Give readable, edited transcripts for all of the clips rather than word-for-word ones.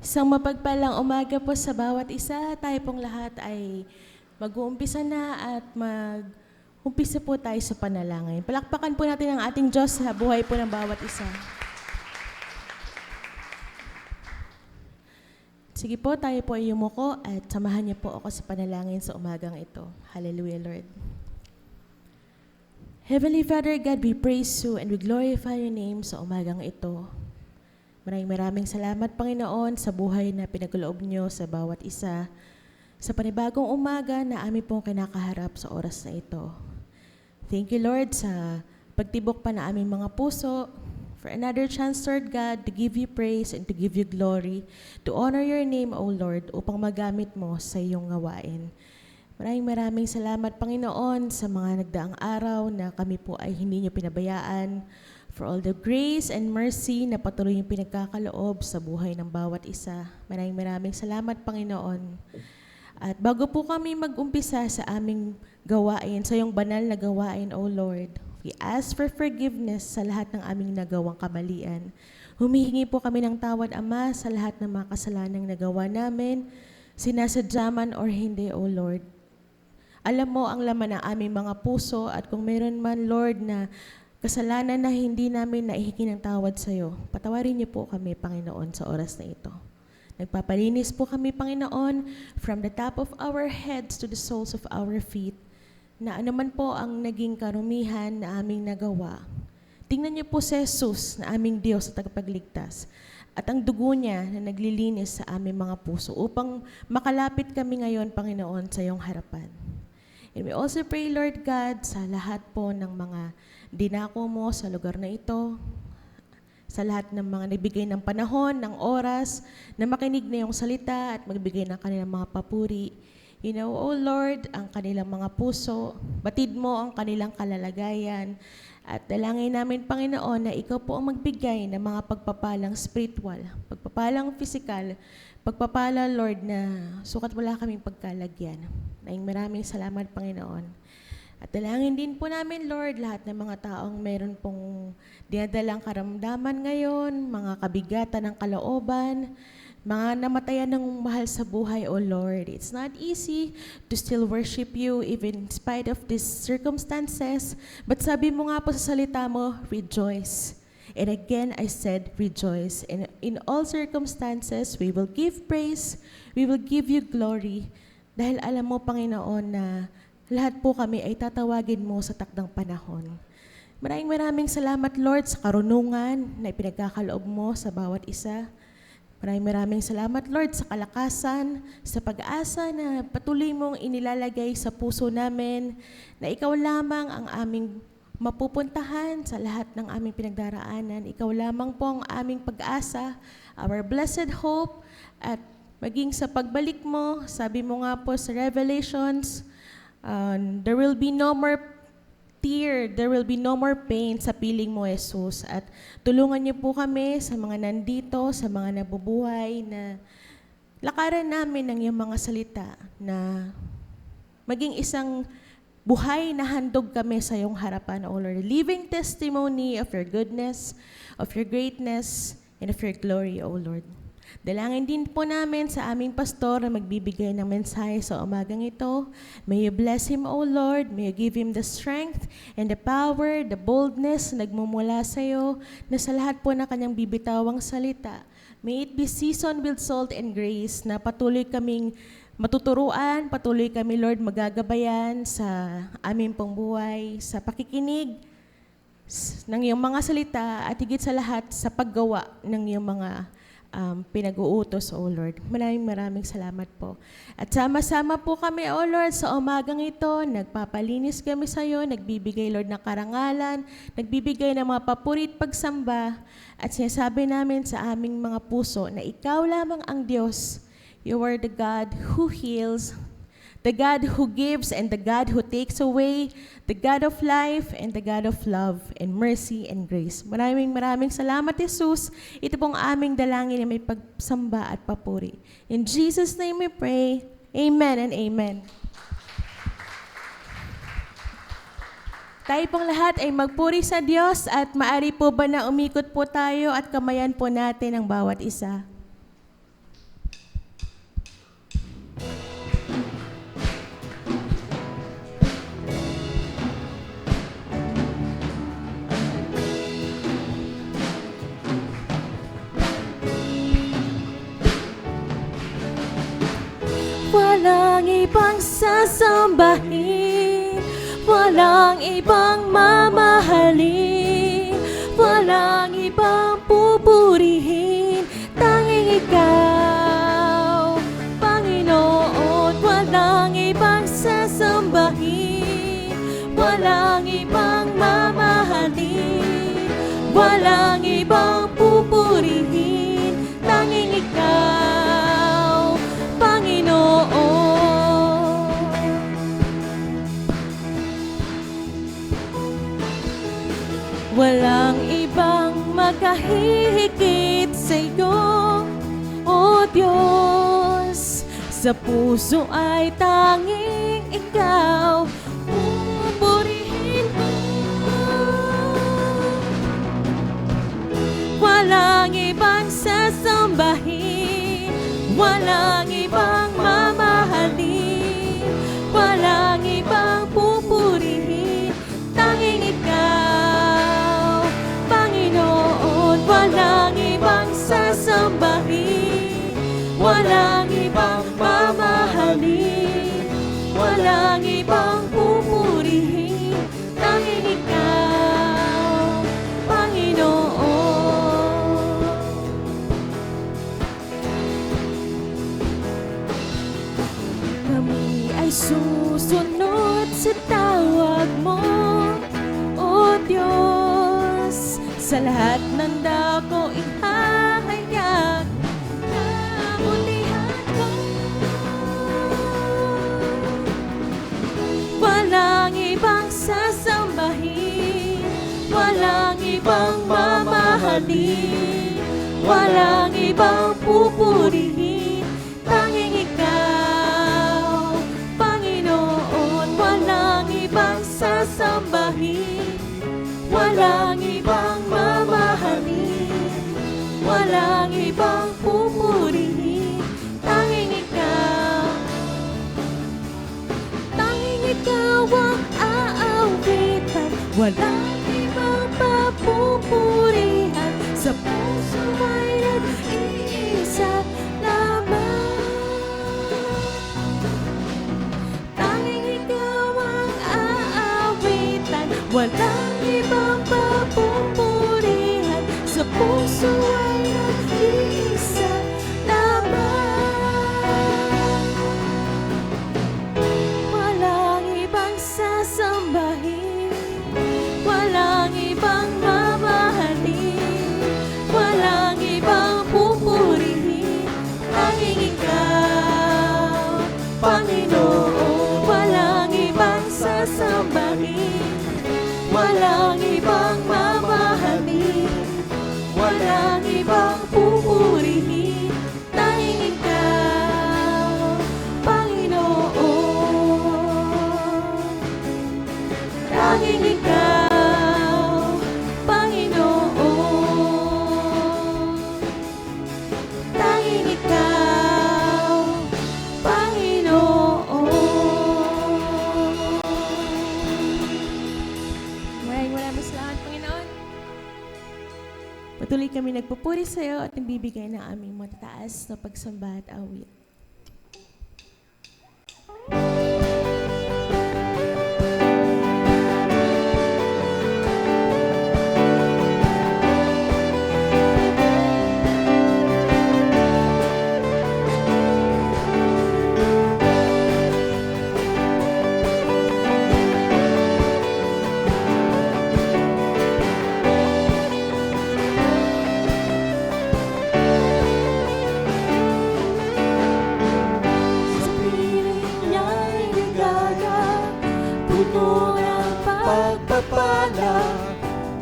Isang mapagpalang umaga po sa bawat isa. Tayo pong lahat ay mag-uumpisa na at mag-umpisa po tayo sa panalangin. Palakpakan po natin ang ating Diyos sa buhay po ng bawat isa. Sige po, tayo po ay yumuko at samahan niyo po ako sa panalangin sa umagang ito. Hallelujah, Lord. Heavenly Father God, we praise you and we glorify your name sa umagang ito. Maraming salamat, Panginoon, sa buhay na pinagkaloob niyo sa bawat isa, sa panibagong umaga na amin pong kinakaharap sa oras na ito. Thank you, Lord, sa pagtibok pa na aming mga puso, for another chance, Lord God, to give you praise and to give you glory, to honor your name, O Lord, upang magamit mo sa iyong gawain. Maraming salamat, Panginoon, sa mga nagdaang araw na kami po ay hindi niyo pinabayaan, for all the grace and mercy na patuloy yung pinagkakaloob sa buhay ng bawat isa. Maraming salamat, Panginoon. At bago po kami mag-umpisa sa aming gawain, sa iyong banal na gawain, O Lord, we ask for forgiveness sa lahat ng aming nagawang kamalian. Humihingi po kami ng tawad, Ama, sa lahat ng mga kasalanang nagawa namin, sinasadya man or hindi, O Lord. Alam mo ang laman ng aming mga puso at kung meron man, Lord, na kasalanan na hindi namin naihingi ng tawad sa iyo, patawarin niyo po kami, Panginoon, sa oras na ito. Nagpapalinis po kami, Panginoon, from the top of our heads to the soles of our feet, na anuman po ang naging karumihan na aming nagawa. Tingnan niyo po si Jesus na aming Diyos at tagapagligtas, at ang dugo niya na naglilinis sa aming mga puso upang makalapit kami ngayon, Panginoon, sa iyong harapan. And we also pray, Lord God, sa lahat po ng mga dinako mo sa lugar na ito, sa lahat ng mga nagbigay ng panahon, ng oras, na makinig na yung salita at magbigay ng kanilang mga papuri. You know, O Lord, ang kanilang mga puso, batid mo ang kanilang kalalagayan, at dalangin namin, Panginoon, na ikaw po ang magbigay ng mga pagpapalang spiritual, pagpapalang physical, pagpapala, Lord, na sukat wala kaming pagkalagyan. Maraming salamat, Panginoon. At dalangin din po namin, Lord, lahat ng mga taong meron pong dinadalang karamdaman ngayon, mga kabigatan ng kalooban, mga namatayan ng mahal sa buhay, O Lord. It's not easy to still worship you even in spite of these circumstances. But sabi mo nga po sa salita mo, rejoice. And again, I said, rejoice. And in all circumstances, we will give praise, we will give you glory. Dahil alam mo, Panginoon, na lahat po kami ay tatawagin mo sa takdang panahon. Maraming salamat, Lord, sa karunungan na ipinagkakaloob mo sa bawat isa. Maraming salamat, Lord, sa kalakasan, sa pag-asa na patuloy mong inilalagay sa puso namin, na ikaw lamang ang aming mapupuntahan sa lahat ng aming pinagdaraanan. Ikaw lamang po ang aming pag-asa, our blessed hope, at maging sa pagbalik mo, sabi mo nga po sa Revelations, there will be no more tear, there will be no more pain sa piling mo, Jesus. At tulungan niyo po kami sa mga nandito, sa mga nabubuhay, na lakaran namin ng iyong mga salita, na maging isang buhay na handog kami sa iyong harapan, O Lord. Living testimony of your goodness, of your greatness, and of your glory, O Lord. Dalangin din po namin sa aming pastor na magbibigay ng mensahe sa umagang ito. May you bless him, O Lord. May you give him the strength and the power, the boldness na nagmumula sa iyo, na sa lahat po na kanyang bibitawang salita. May it be seasoned with salt and grace, na patuloy kaming matuturuan, patuloy kami, Lord, magagabayan sa aming pong buhay, sa pakikinig ng iyong mga salita, at higit sa lahat sa paggawa ng iyong mga pinag-uutos, O Lord. Maraming salamat po. At sama-sama po kami, O Lord, sa umagang ito, nagpapalinis kami sa iyo, nagbibigay, Lord, ng karangalan, nagbibigay ng mga papurit pagsamba, at sinasabi namin sa aming mga puso na ikaw lamang ang Diyos. You are the God who heals, the God who gives, and the God who takes away, the God of life, and the God of love, and mercy, and grace. Maraming salamat, Jesus. Ito pong aming dalangin na may pagsamba at papuri. In Jesus' name we pray. Amen and amen. Tayo pong lahat ay magpuri sa Diyos, at maari po ba na umikot po tayo at kamayan po natin ang bawat isa. Walang ibang sasambahin, walang ibang mamahalin, walang ibang pupurihin, tanging ikaw, Panginoon. Walang ibang sasambahin, walang ibang mamahalin, walang ibang pupurihin, tanging ikaw, Panginoon. Walang ibang makahihigit sa'yo, O Diyos. Sa puso ay tanging ikaw, pupurihin ko. Walang ibang sasambahin, walang ibang mamahalin, walang ibang pupurihin, tanging ikaw, Panginoon. Walang ibang sasambahin, walang ibang mamahalin, walang ibang pupurihin, tanging ikaw, Panginoon. Kami ay susunod sa tawag mo, O Diyos. Sa lahat ng dako ihahayag kamulihan ko. Walang ibang sasambahin, walang ibang mamahalin, walang ibang pupurihin, tanging ikaw, Panginoon. Walang ibang sasambahin, walang ibang mamahalin, walang ibang pupurihin, tanging ikaw. Tanging ikaw ang aawitan, walang ibang papupurihan. Sa puso ay nag-iisa lamang. Tanging ikaw ang aawitan, walang ibang papupurihan. Sa puso ay nag-iisa lamang. Walang ibang sasambahin, walang ibang mamahalin, walang ibang pupurihin, tanging ikaw, Panginoon. Walang ibang sasambahin, walang ibang mamahalin, walang ibang pupurihin, tanging ikaw, Panginoon. Tanging ikaw, Panginoon. Tanging ikaw, Panginoon. Maraming salamat, Panginoon. Patuloy kami nagpupuri sa iyo at nagbibigay ng aming matataas na pagsamba at awit. Puno ng pagpapala,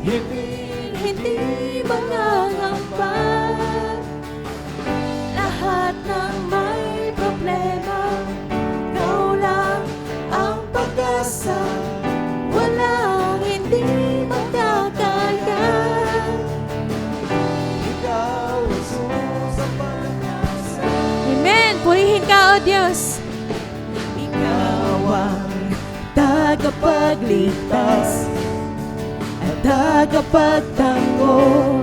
hindi mangangamba. Lahat ng may problema, ikaw lang ang pag-asa. Walang hindi magkakaya. Ikaw, Jesus, ang pag-asa. Amen! Purihin ka, O Diyos. Ikaw ang tagapagligtas at tagapagtanggol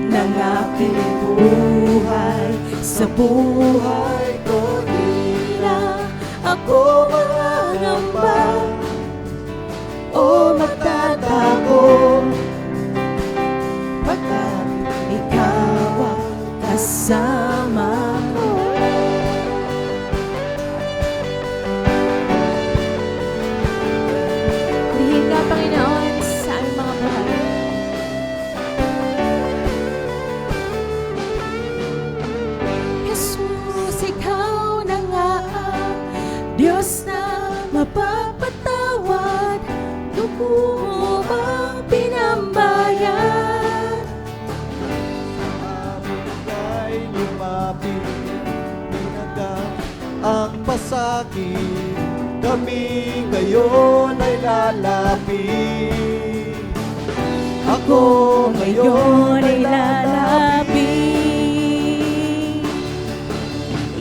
ng aking buhay. Sa buhay ko ako mangangamba o magtatakot, pagkat ikaw ang kasama ko. Purihin ka, Panginoon, sa aming mga buhay. Jesus, ikaw na nga ang Diyos na mapapatawad. Dugo mo ang pinambayan. Ay lumapit, tinagap ang pasakit. Kami ngayon ay lalapit. Ako ngayon ay lalapit.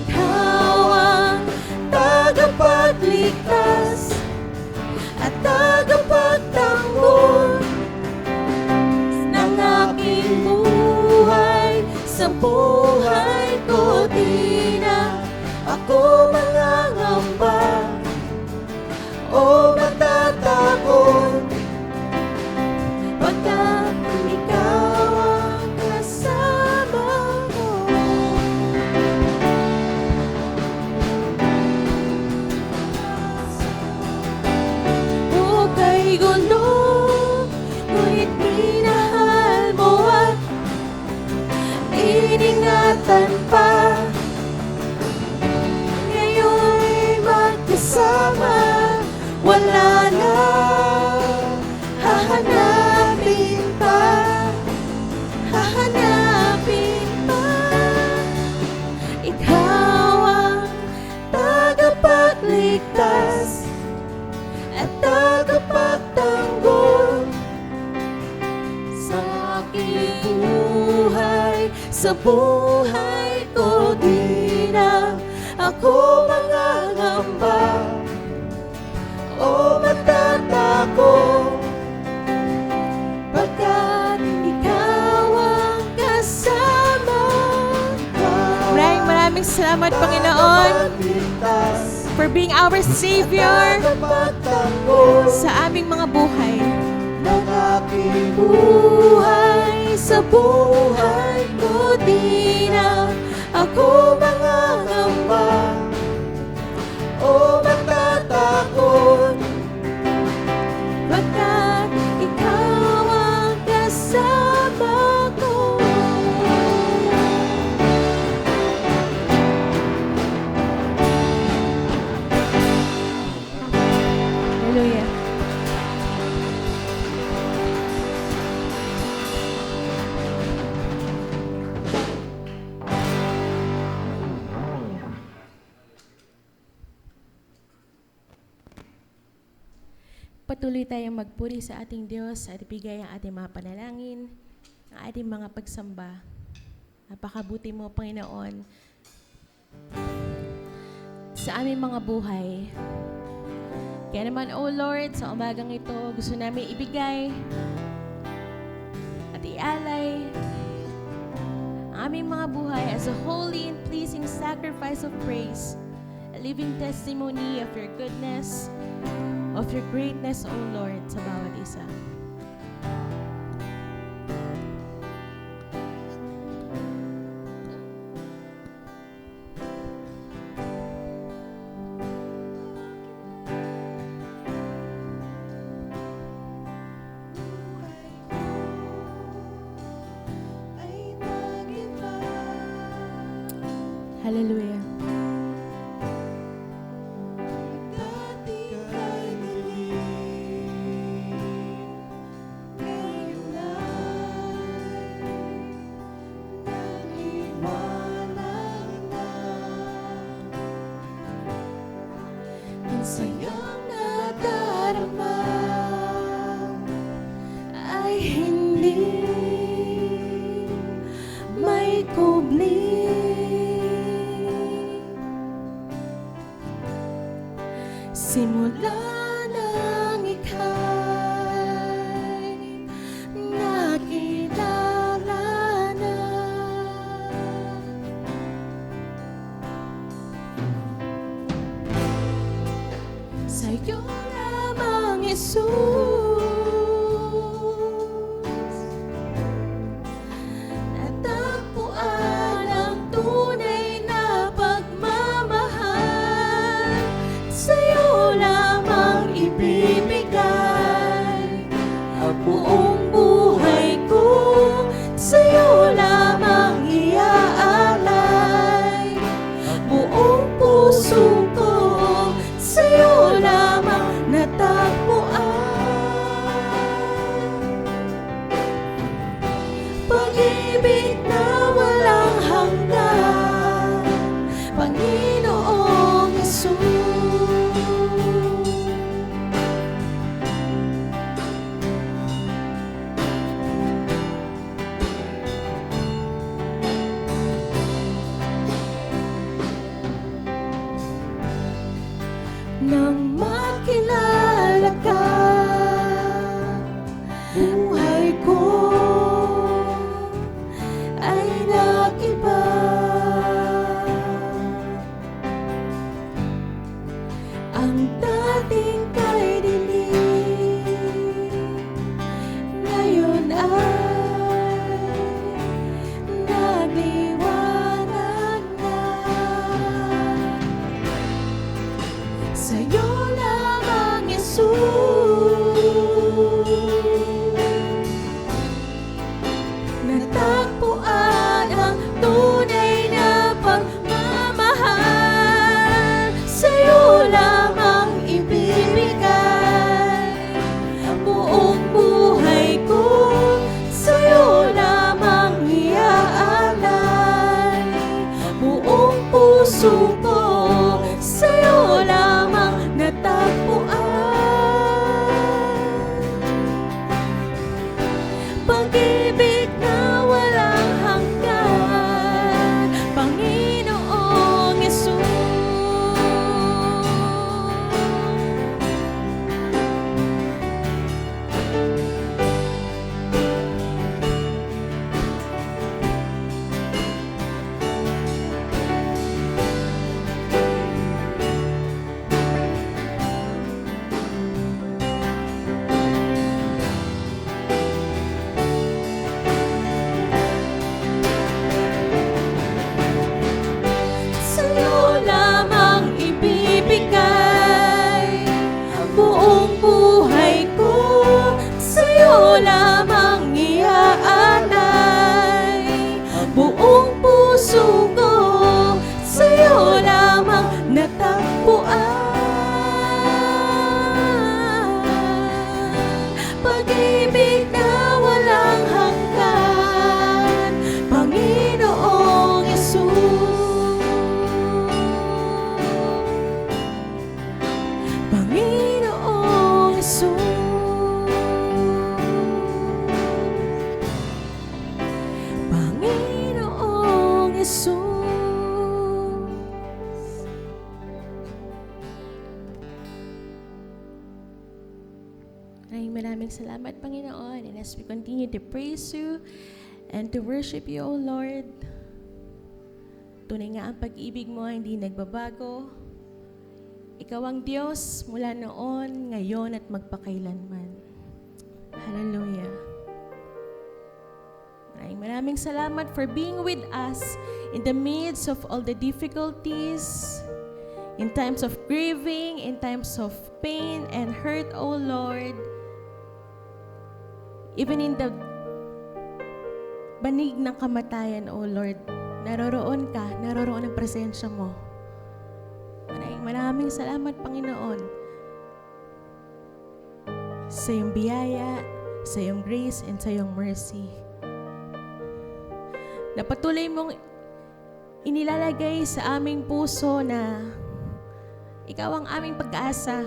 Ikaw ang Tagapagligtas at tagapagtanggol ng aking buhay. Sa buhay ko di na ako mangangamba o matatakot, pagkat ikaw ang kasama ko. bukay gulo, ngunit minahal mo at iningatan pa. Ngayon'y magkasama, wala na hahanapin pa, hahanapin pa. Ikaw ang Tagapagligtas at tagapagtanggol sa aking buhay. Sa buhay ko di na ako mangangamba o matatakot, pagkat ikaw ang kasama ko. Maraming salamat, Panginoon, Tagapagligtas for being our Savior tagapagtanggol sa aming mga buhay. ng aking buhay. Sa buhay ko di na ako mangangamba o matatakot, Pagkat ikaw ang kasama ko. Hallelujah. Patuloy tayong magpuri sa ating Diyos at ibigay ang ating mga panalangin, ang ating mga pagsamba. Napakabuti mo, Panginoon, sa aming mga buhay. Kaya naman, O Lord, sa umagang ito, gusto namin ibigay at ialay ang aming mga buhay as a holy and pleasing sacrifice of praise, a living testimony of your goodness, of your greatness, O Lord, sa bawat isa. Hallelujah. sayang nadarama ay hindi may kubli. Simula nang ika'y nakilala na, natagpuan ang tunay na pagmamahal. Sa'yo lamang ibibigay ang buong buhay ko, sa'yo lamang iaalay buong puso ko, sa'yo lamang natagpuan. Pag-ibig na walang hanggan, Panginoong Hesus. Nang makilala ka, buhay ko ay nag-iba. Ang dating kay dilim, ngayon ay nagliwanag na. Sa'yo lamang, Yesus, natagpuan ang tunay na pagmamahal. Sa'yo lamang ibibigay ang buong buhay ko, sa'yo lamang iaalay buong puso ko, sa'yo lamang natagpuan. Pag-ibig na walang hanggan, Panginoong Hesus. Sa'yo lamang ibibigay ang buong buhay ko, sa'yo lamang iaalay buong puso ko, sa'yo lamang natagpuan. Pag-ibig na walang hanggan, Panginoong Hesus. Panginoong Hesus. Panginoong Hesus. Maraming salamat, Panginoon. And as we continue to praise you and to worship you, O Lord, tunay nga ang pag-ibig mo hindi nagbabago. Ikaw ang Diyos mula noon, ngayon at magpakailanman. Hallelujah. Maraming salamat for being with us in the midst of all the difficulties, in times of grieving, in times of pain and hurt, O Lord. Even in the banig ng kamatayan, O Lord, naroroon ka, naroroon ang presensya mo. Maraming salamat, Panginoon, sa iyong biyaya, sa iyong grace, and sa iyong mercy. Na patuloy mong inilalagay sa aming puso na ikaw ang aming pag-asa.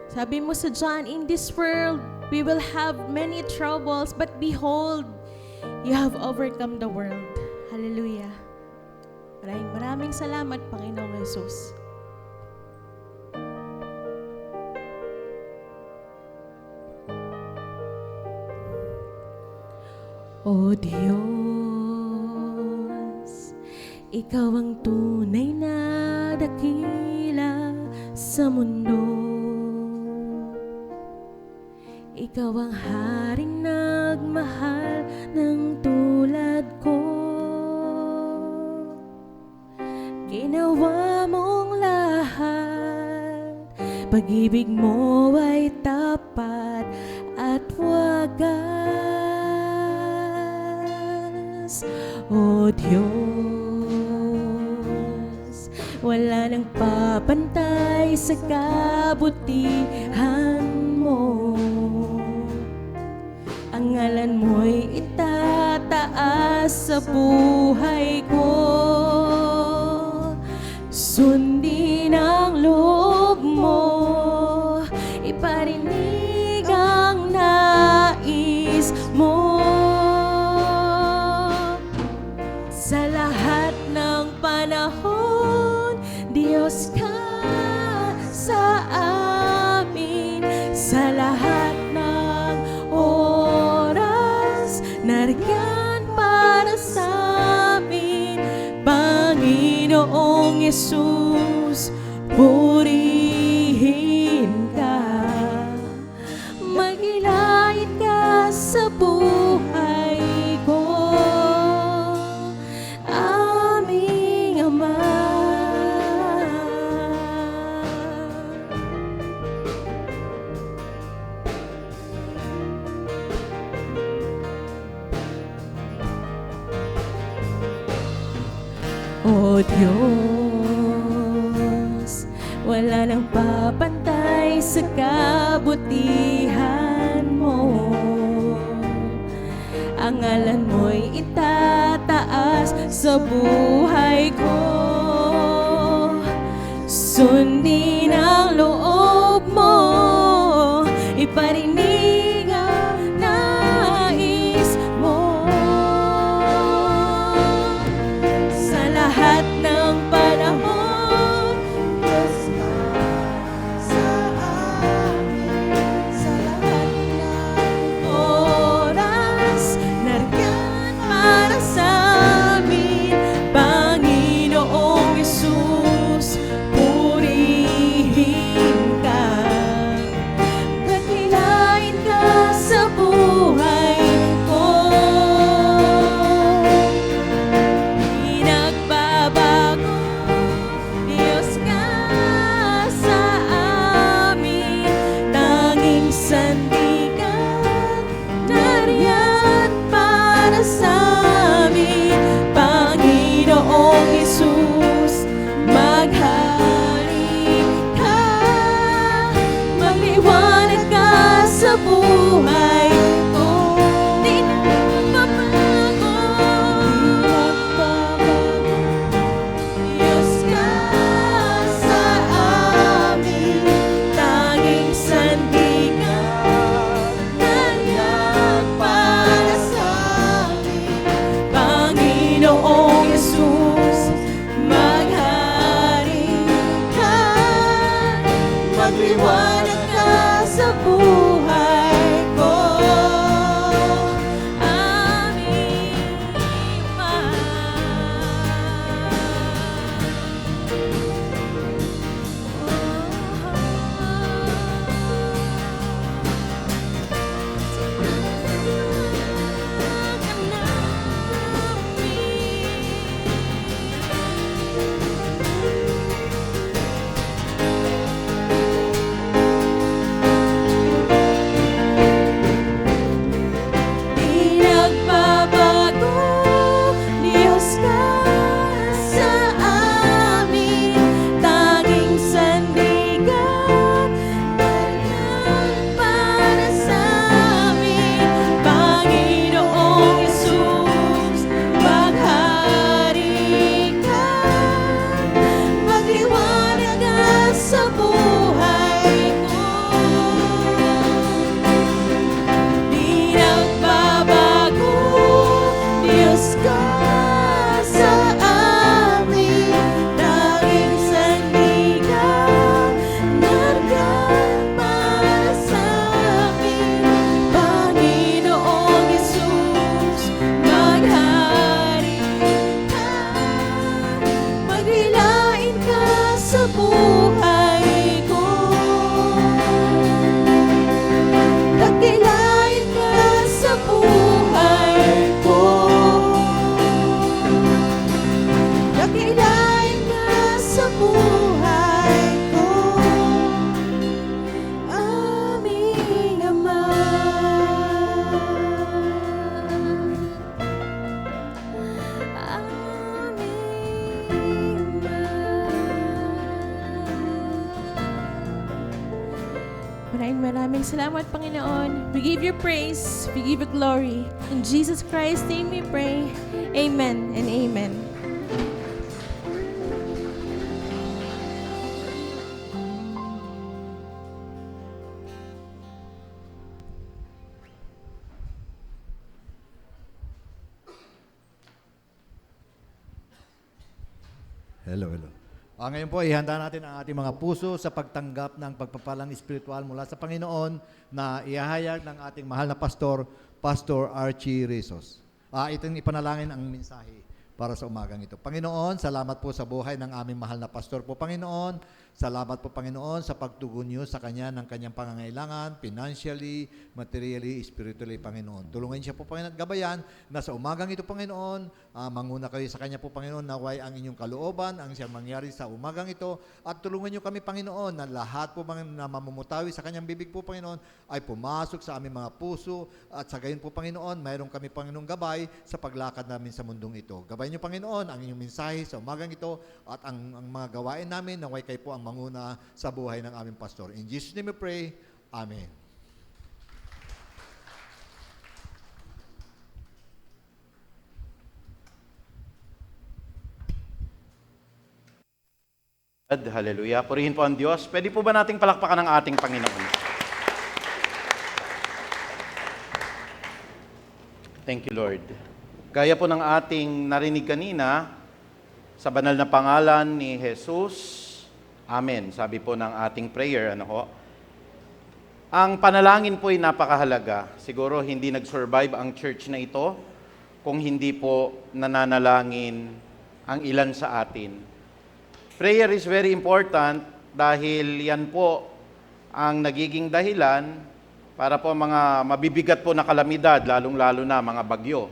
Sabi mo sa John, in this world, we will have many troubles, but behold, you have overcome the world. Hallelujah. Maraming salamat, Panginoong Jesus. O Diyos, Ikaw ang tunay na dakila sa mundo. Ikaw ang haring nagmahal ng tulad ko. Ginawa mong lahat, pag-ibig mo ay tapat at wagas. O Diyos, wala nang papantay sa kabutihan mo. Ang ngalan mo'y itataas sa buhay ko. Sundin ang loob mo, iparinig ang nais mo. Sa lahat ng panahon, Diyos ka sa amin. Sa lahat ng oras, nariyan para sa amin. Panginoong Yesus, purihin ka. Magilahid ka sa buhay ko, aming Ama. O Diyos, wala nang papantay sa kabutihan mo. Ang ngalan mo'y itataas sa buhay ko. Sundin ang loob mo, iparinig ang nais mo. Sa lahat ng panahon, Diyos ka sa amin. Sa lahat ng oras, nariyan para sa amin. Panginoong Yesus, purihin ka. Maghilain ka sa buhay ko. Di nagbabago, Diyos ka sa amin. Tanging sandigan, nariyan para sa amin. Panginoong Yesus, maghari ka. Magliwanag ka sa buhay ko. Di nagbabago, Diyos ka sa amin. Tanging sandigan, nariyan para sa amin. Panginoong Yesus, maghari ka. Magliwanag ka sa buhay ko, aming Ama. maraming salamat, Panginoon. We give you praise. We give you glory. In Jesus Christ's name we pray. Amen and amen. Hello. Ngayon po, ihanda natin ang ating mga puso sa pagtanggap ng pagpapalang espiritual mula sa Panginoon na ihahayag ng ating mahal na pastor, Pastor Archie Rizos. Itong ipanalangin ang mensahe para sa umagang ito. Panginoon, salamat po sa buhay ng aming mahal na pastor po, Panginoon. Salamat po, Panginoon, sa pagtugon niyo sa kanya ng kanyang pangangailangan, financially, materially, spiritually, Panginoon. Tulungan siya po, Panginoon, at gabayan na sa umagang ito, Panginoon, manguna kayo sa kanya po, Panginoon, naway ang inyong kalooban, ang siyang mangyari sa umagang ito, at tulungan niyo kami, Panginoon, na lahat po na mamumutawi sa kanyang bibig po, Panginoon, ay pumasok sa aming mga puso, at sa gayon po, Panginoon, mayroon kami, Panginoon, gabay sa paglakad namin sa mundong ito. Gabayan niyo, Panginoon, ang inyong mensahe sa umagang ito, at ang mga gawain namin, naway kayo po ang manguna sa buhay ng aming pastor. In Jesus' name we pray. Amen. Hallelujah. Purihin po ang Diyos. Pwede po ba nating palakpakan ang ating Panginoon? Thank you, Lord. Gaya po ng ating narinig kanina, sa banal na pangalan ni Jesus, Amen. Sabi po ng ating prayer, Ang panalangin po ay napakahalaga. Siguro hindi nag-survive ang church na ito kung hindi po nananalangin ang ilan sa atin. Prayer is very important dahil yan po ang nagiging dahilan para po mga mabibigat po na kalamidad, lalong-lalo na mga bagyo,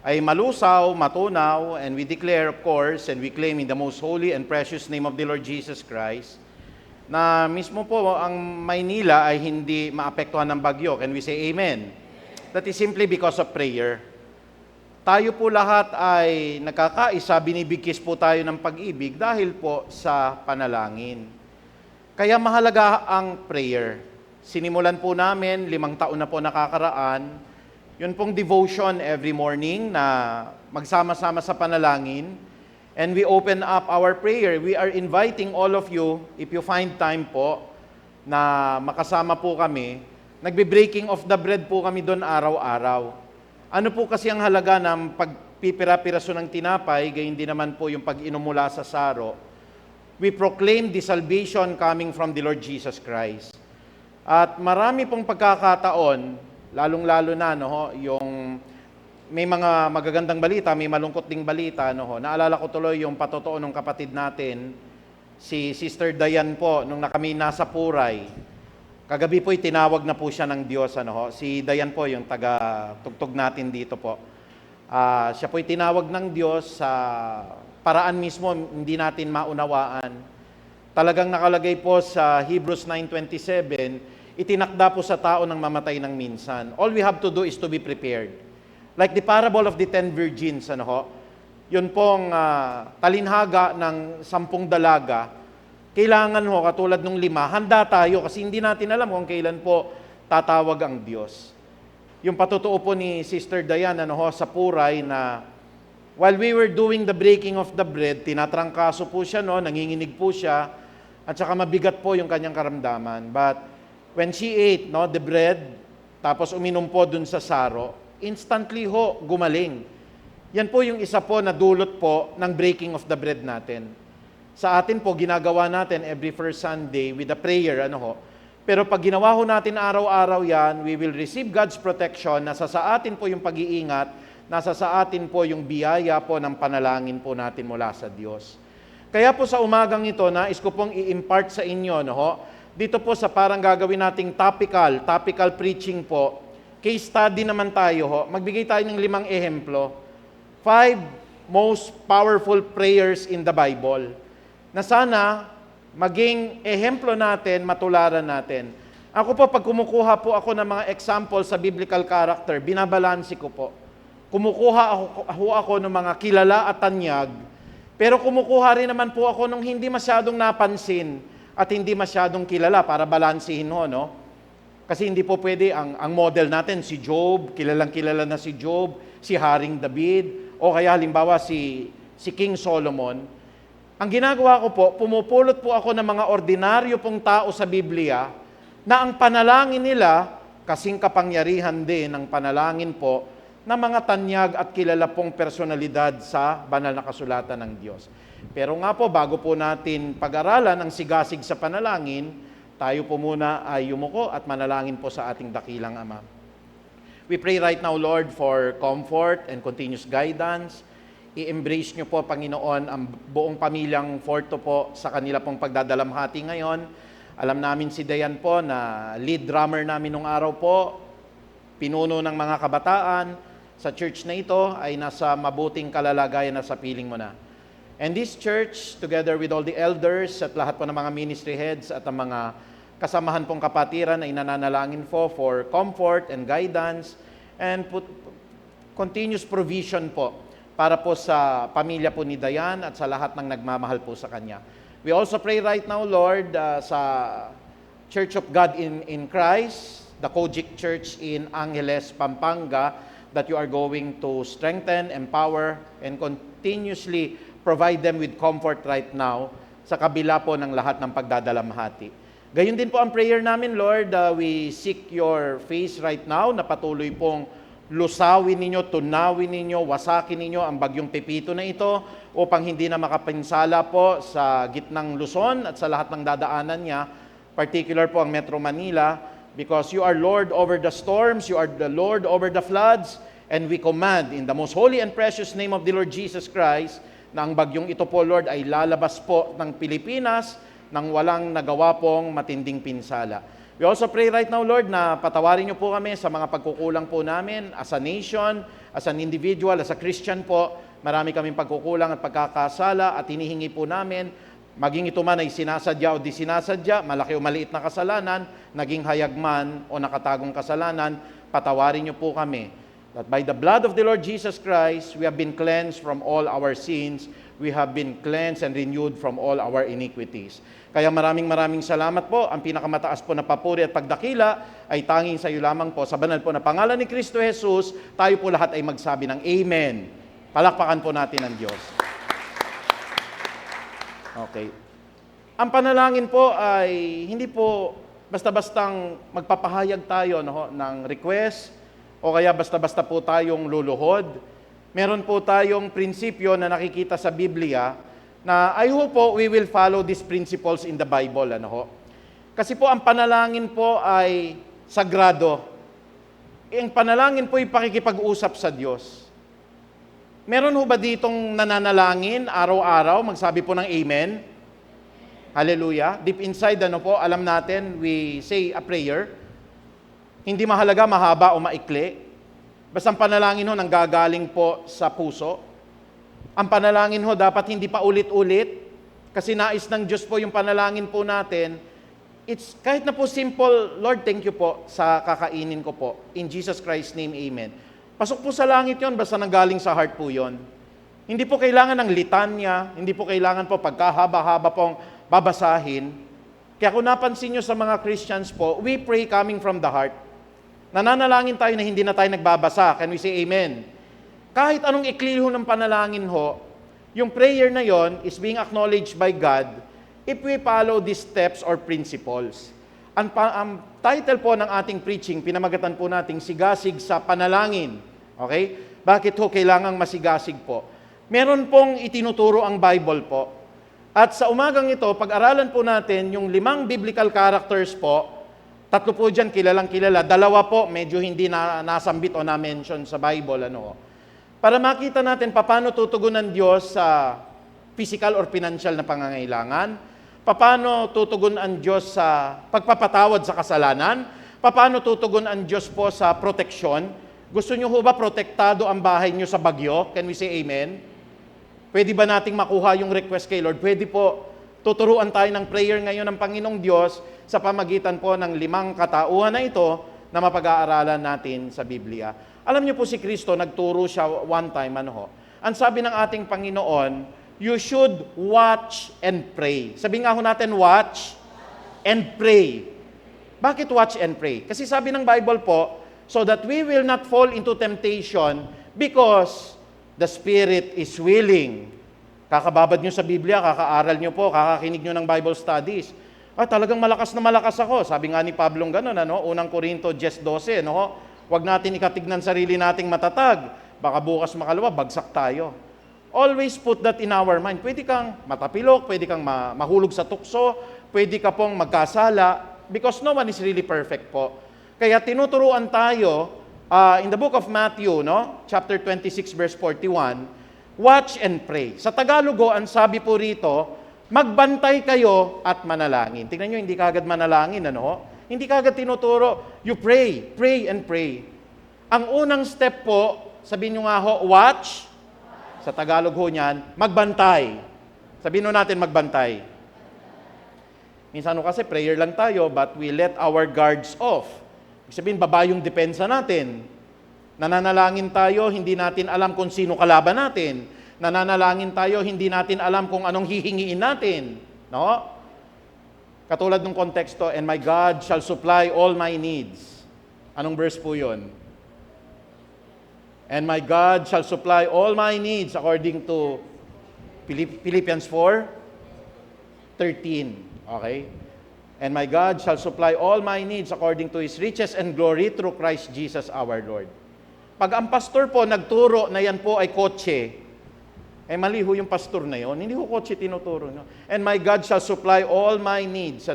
ay malusaw, matunaw, and we declare, of course, and we claim in the most holy and precious name of the Lord Jesus Christ, na mismo po ang Maynila ay hindi maapektuhan ng bagyo. Can we say amen? That is simply because of prayer. Tayo po lahat ay nagkakaisa, binibigkis po tayo ng pag-ibig dahil po sa panalangin. Kaya mahalaga ang prayer. Sinimulan po namin, 5 taon na po nakakaraan, yun pong devotion every morning na magsama-sama sa panalangin. And we open up our prayer. We are inviting all of you, if you find time po, na makasama po kami. Nagbe-breaking of the bread po kami doon araw-araw. Ano po kasi ang halaga ng pagpipira-piraso ng tinapay, gayon din naman po yung pag-inom mula sa saro. We proclaim the salvation coming from the Lord Jesus Christ. At marami pong pagkakataon, lalong-lalo na, yung may mga magagandang balita, may malungkot ding balita, Naalala ko tuloy yung patotoo ng kapatid natin, si Sister Dayan po, nung kami nasa Puray. Kagabi po'y tinawag na po siya ng Diyos, Si Dayan po, yung taga-tugtog natin dito po. Siya po'y tinawag ng Diyos sa paraan mismo, hindi natin maunawaan. Talagang nakalagay po sa Hebrews 9:27, itinakda po sa tao ng mamatay ng minsan. All we have to do is to be prepared. Like the parable of the 10 virgins, yun pong talinhaga ng 10 dalaga, kailangan katulad ng 5, handa tayo kasi hindi natin alam kung kailan po tatawag ang Diyos. Yung patotoo po ni Sister Diane sa Puray na while we were doing the breaking of the bread, tinatrangkaso po siya, nanginginig po siya, at saka mabigat po yung kanyang karamdaman. But when she ate the bread, tapos uminom po dun sa saro, instantly gumaling. Yan po yung isa po na dulot po ng breaking of the bread natin. Sa atin po, ginagawa natin every first Sunday with a prayer, Pero pag ginawa natin araw-araw yan, we will receive God's protection, nasa sa atin po yung pag-iingat, nasa sa atin po yung biyaya po ng panalangin po natin mula sa Diyos. Kaya po sa umagang ito, nais ko pong i-impart sa inyo, dito po sa parang gagawin nating topical preaching po, case study naman tayo, magbigay tayo ng 5 ehemplo. 5 most powerful prayers in the Bible, na sana maging ehemplo natin, matularan natin. Ako po, pag kumukuha po ako ng mga example sa biblical character, binabalansi ko po. Kumukuha ako ng mga kilala at tanyag, pero kumukuha rin naman po ako ng hindi masyadong napansin at hindi masyadong kilala para balansihin Kasi hindi po pwede, ang model natin, si Job, kilalang kilala na si Job, si Haring David, o kaya halimbawa si King Solomon. Ang ginagawa ko po, pumupulot po ako ng mga ordinaryo pong tao sa Biblia na ang panalangin nila, kasing kapangyarihan din ng panalangin po ng mga tanyag at kilala pong personalidad sa banal na kasulatan ng Diyos. Pero nga po, bago po natin pag-aralan ang sigasig sa panalangin, tayo po muna ay yumuko at manalangin po sa ating dakilang Ama. We pray right now, Lord, for comfort and continuous guidance. I-embrace niyo po, Panginoon, ang buong pamilyang Forto po sa kanila pong pagdadalamhati ngayon. Alam namin si Dayan po na lead drummer namin nung araw po, pinuno ng mga kabataan sa church na ito ay nasa mabuting kalalagayan na sa piling mo na. And this church, together with all the elders at lahat po ng mga ministry heads at ang mga kasamahan pong kapatiran ay nananalangin po for comfort and guidance and continuous provision po para po sa pamilya po ni Dayan at sa lahat ng nagmamahal po sa kanya. We also pray right now, Lord, sa Church of God in Christ, the Kojic Church in Angeles, Pampanga, that you are going to strengthen, empower, and continuously provide them with comfort right now sa kabila po ng lahat ng pagdadalamhati. Gayon din po ang prayer namin, Lord. We seek your face right now na patuloy pong lusawin ninyo, tunawin ninyo, wasakin ninyo ang bagyong Pepito na ito upang hindi na makapinsala po sa gitnang Luzon at sa lahat ng dadaanan niya, particular po ang Metro Manila, because you are Lord over the storms, you are the Lord over the floods, and we command in the most holy and precious name of the Lord Jesus Christ na ang bagyong ito po, Lord, ay lalabas po ng Pilipinas nang walang nagawa pong matinding pinsala. We also pray right now, Lord, na patawarin niyo po kami sa mga pagkukulang po namin as a nation, as an individual, as a Christian po. Marami kaming pagkukulang at pagkakasala at hinihingi po namin, maging ito man ay sinasadya o di sinasadya, malaki o maliit na kasalanan, naging hayag man o nakatagong kasalanan, patawarin niyo po kami. That by the blood of the Lord Jesus Christ, we have been cleansed from all our sins, we have been cleansed and renewed from all our iniquities. Kaya maraming salamat po. Ang pinakamataas po na papuri at pagdakila ay tanging sa iyo lamang po. Sa banal po na pangalan ni Kristo Jesus, tayo po lahat ay magsabi ng Amen. Palakpakan po natin ang Diyos. Okay. Ang panalangin po ay hindi po basta-bastang magpapahayag tayo ng request o kaya basta-basta po tayong luluhod. Meron po tayong prinsipyo na nakikita sa Biblia na I hope po we will follow these principles in the Bible. Kasi po ang panalangin po ay sagrado. Ang panalangin po ay pakikipag-usap sa Diyos. Meron ho ba ditong nananalangin araw-araw, magsabi po ng Amen? Hallelujah. Deep inside, alam natin, we say a prayer. Hindi mahalaga mahaba o maikli. Basta ang panalangin ho nanggagaling po sa puso. Ang panalangin ho dapat hindi pa ulit-ulit kasi nais ng Diyos po yung panalangin po natin. It's kahit na po simple, Lord, thank you po sa kakainin ko po. In Jesus Christ's name, Amen. Pasok po sa langit yon basta nanggaling sa heart po yon. Hindi po kailangan ng litanya, hindi po kailangan po pagkahaba-haba pong babasahin. Kaya kung napansin nyo sa mga Christians po, we pray coming from the heart. Nananalangin tayo na hindi na tayo nagbabasa. Can we say Amen? Kahit anong ikliho ng panalangin ho, yung prayer na yon is being acknowledged by God if we follow these steps or principles. Ang title po ng ating preaching, pinamagatan po nating sigasig sa panalangin. Okay? Bakit ho kailangang masigasig po? Meron pong itinuturo ang Bible po. At sa umagang ito, pag-aralan po natin yung 5 biblical characters po. 3 po dyan, kilalang kilala. 2 po, medyo hindi nasambit o na-mention sa Bible. Para makita natin paano tutugon ng Diyos sa physical or financial na pangangailangan, paano tutugon ang Diyos sa pagpapatawad sa kasalanan, paano tutugon ang Diyos po sa proteksyon. Gusto nyo ho ba protektado ang bahay nyo sa bagyo? Can we say Amen? Pwede ba nating makuha yung request kay Lord? Pwede po. Tuturuan tayo ng prayer ngayon ng Panginoong Diyos sa pamagitan po ng 5 katauhan na ito na mapag-aaralan natin sa Biblia. Alam niyo po si Kristo, nagturo siya one time, Ang sabi ng ating Panginoon, you should watch and pray. Sabi nga ho natin, watch and pray. Bakit watch and pray? Kasi sabi ng Bible po, so that we will not fall into temptation because the spirit is willing. Kakababad nyo sa Biblia, kakaaral nyo po, kakakinig nyo ng Bible studies. Talagang malakas na malakas ako. Sabi nga ni Pablong gano'n, unang Korinto 10:12, huwag natin ikatignan sarili nating matatag. Baka bukas makalawa, bagsak tayo. Always put that in our mind. Pwede kang matapilok, pwede kang mahulog sa tukso, pwede ka pong magkasala, because no one is really perfect po. Kaya tinuturuan tayo, in the book of Matthew, chapter 26, verse 41, watch and pray. Sa Tagalog, ang sabi po rito, magbantay kayo at manalangin. Tingnan nyo, hindi kagad manalangin, Hindi kagad tinuturo, you pray, pray and pray. Ang unang step po, sabihin nyo nga watch. Sa Tagalog niyan, magbantay. Sabihin natin magbantay. Minsan kasi prayer lang tayo, but we let our guards off. Ibig sabihin, baba yung depensa natin. Nananalangin tayo, hindi natin alam kung sino kalaban natin. Nananalangin tayo, hindi natin alam kung anong hihingiin natin. Katulad ng konteksto, and my God shall supply all my needs. Anong verse po yun? And my God shall supply all my needs according to Philippians 4:13. Okay? And my God shall supply all my needs according to His riches and glory through Christ Jesus our Lord. Pag ang pastor po nagturo na yan po ay kotse, mali ho yung pastor na yon. Hindi ho kotse tinuturo. And my God shall supply all my needs.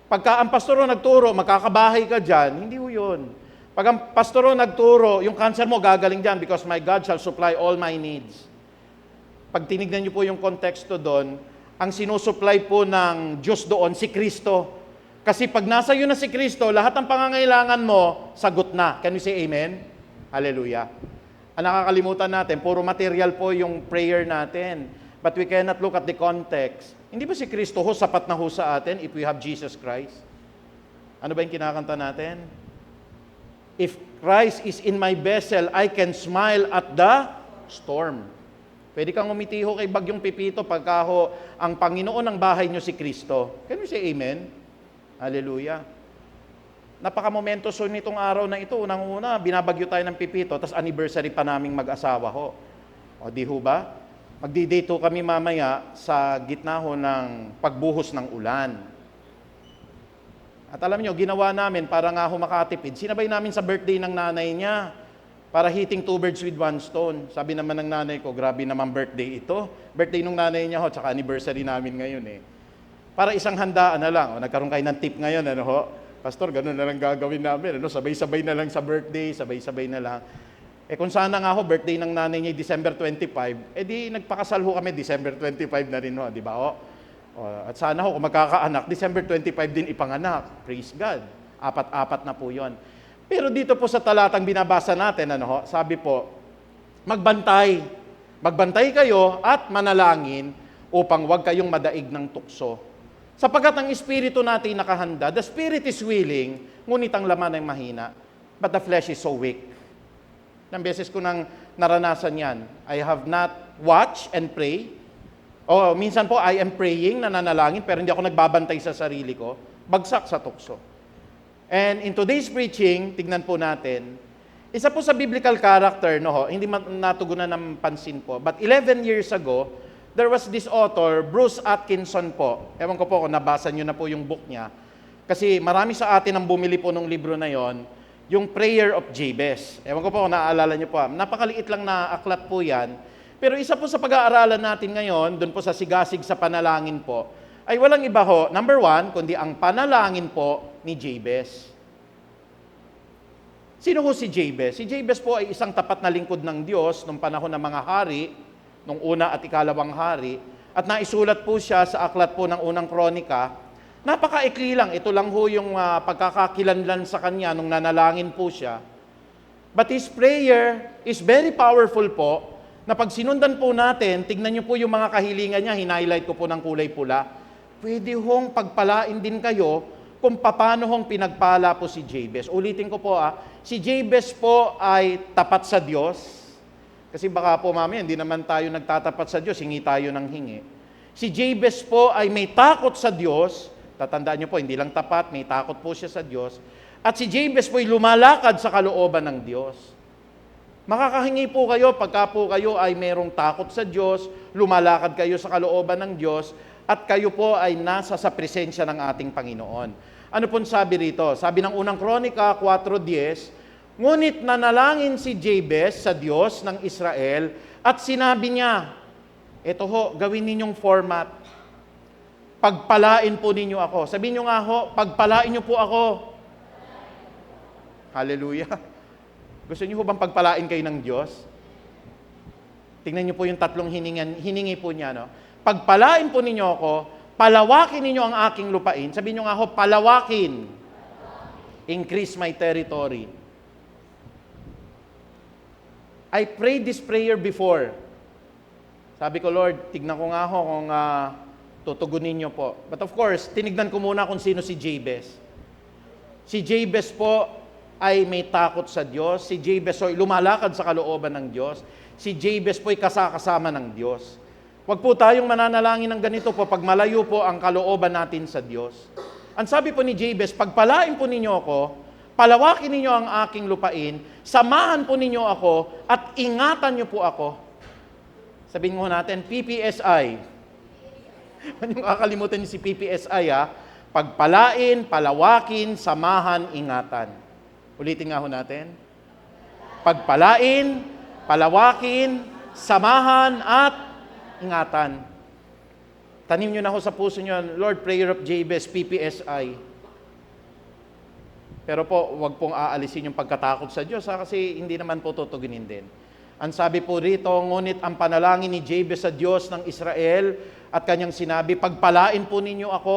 Pagka ang pastor nagturo, magkakabahay ka dyan, hindi ho yun. Pag ang pastoro nagturo, yung cancer mo gagaling dyan because my God shall supply all my needs. Pag tinignan niyo po yung konteksto doon, ang sinusupply po ng Diyos doon, si Kristo. Kasi pag nasa iyo na si Kristo, lahat ng pangangailangan mo, sagot na. Can you say amen? Hallelujah. Ang nakakalimutan natin, puro material po yung prayer natin. But we cannot look at the context. Hindi ba si Kristo sapat na sa atin if we have Jesus Christ? Ano ba yung kinakanta natin? If Christ is in my vessel, I can smile at the storm. Pwede kang umiti kay Bagyong Pipito pagka ang Panginoon ng bahay nyo si Kristo. Can you say amen? Hallelujah. Napaka-momentos nitong araw na ito. Unang-una, binabagyo tayo ng Pipito, tas anniversary pa naming mag-asawa ho. O di ho ba? Magdi-date ho kami mamaya sa gitna ng pagbuhos ng ulan. At alam nyo, ginawa namin para nga makatipid. Sinabay namin sa birthday ng nanay niya para hitting 2 birds with 1 stone. Sabi naman ng nanay ko, grabe naman birthday ito. Birthday ng nanay niya tsaka anniversary namin ngayon Para isang handaan na lang. Nagkaroon kayo ng tip ngayon, Pastor, ganun na lang gagawin namin. Sabay-sabay na lang sa birthday, sabay-sabay na lang. Kung sana nga birthday ng nanay niya December 25, di nagpakasal kami December 25 na rin di ba At sana kung magkakaanak, December 25 din ipanganak. Praise God. 4 na po yon. Pero dito po sa talatang binabasa natin, sabi po, magbantay. Magbantay kayo at manalangin upang wag kayong madaig ng tukso. Sapagkat ang espiritu natin nakahanda, the spirit is willing, ngunit ang laman ay mahina. But the flesh is so weak. Ilang beses ko nang naranasan yan. I have not watched and pray. Minsan po, I am praying, nananalangin, pero hindi ako nagbabantay sa sarili ko. Bagsak sa tukso. And in today's preaching, tignan po natin, isa po sa biblical character, hindi natugunan ng pansin po, but 11 years ago, there was this author, Bruce Atkinson po. Ewan ko po kung nabasa nyo na po yung book niya. Kasi marami sa atin ang bumili po ng libro na yon, yung Prayer of Jabez. Ewan ko po kung naaalala nyo po. Napakaliit lang na aklat po yan. Pero isa po sa pag-aaralan natin ngayon, doon po sa sigasig sa panalangin po, ay walang iba number 1, kundi ang panalangin po ni Jabez. Sino si Jabez? Si Jabez po ay isang tapat na lingkod ng Diyos nung panahon ng mga hari, nung una at ikalawang hari, at naisulat po siya sa aklat po ng unang kronika. Napakaikli lang, ito lang yung pagkakakilanlan sa kanya nung nanalangin po siya. But his prayer is very powerful po, na pag sinundan po natin, tignan niyo po yung mga kahilingan niya, hinighlight ko po ng kulay pula. Pwede pagpalain din kayo kung paano pinagpala po si Jabez. Ulitin ko po si Jabez po ay tapat sa Diyos. Kasi baka po mamaya, hindi naman tayo nagtatapat sa Diyos, hingi tayo ng hingi. Si Jabez po ay may takot sa Diyos, Tatandaan niyo po, hindi lang tapat, may takot po siya sa Diyos. At si Jabez po'y lumalakad sa kalooban ng Diyos. Makakahingi po kayo pagka po kayo ay merong takot sa Diyos, lumalakad kayo sa kalooban ng Diyos, at kayo po ay nasa sa presensya ng ating Panginoon. Ano pong sabi rito? Sabi ng unang Kronika 4:10, ngunit nanalangin si Jabez sa Diyos ng Israel at sinabi niya, eto ho, gawin ninyong format, pagpalain po ninyo ako. Sabihin nyo nga ho, pagpalain nyo po ako. Hallelujah. Gusto niyo ho bang pagpalain kayo ng Diyos? Tingnan niyo po yung tatlong hiningi po niya, no? Pagpalain po ninyo ako, palawakin ninyo ang aking lupain. Sabihin niyo nga ho, palawakin. Increase my territory. I prayed this prayer before. Sabi ko, Lord, tignan ko nga ho kung tutugunin niyo po. But of course, tinignan ko muna kung sino si Jabez. Si Jabez po ay may takot sa Diyos. Si Jabez ay lumalakad sa kalooban ng Diyos. Si Jabez po ay kasakasama ng Diyos. Huwag po tayong mananalangin ng ganito po pag malayo po ang kalooban natin sa Diyos. Ang sabi po ni Jabez, pagpalain po ninyo ako, palawakin ninyo ang aking lupain, samahan po ninyo ako, at ingatan niyo po ako. Sabihin mo natin, PPSI. Ano yung kakalimutan niyo si PPSI ha? Pagpalain, palawakin, samahan, ingatan. Ulitin nga ho natin. Pagpalain, palawakin, samahan, at ingatan. Tanim nyo na ho sa puso nyo, Lord, prayer of Jabez, PPSI. Pero po, wag pong aalisin yung pagkatakot sa Diyos, kasi hindi naman po tutuginin din. Ang sabi po rito, ngunit ang panalangin ni Jabez sa Diyos ng Israel at kanyang sinabi, pagpalain po ninyo ako,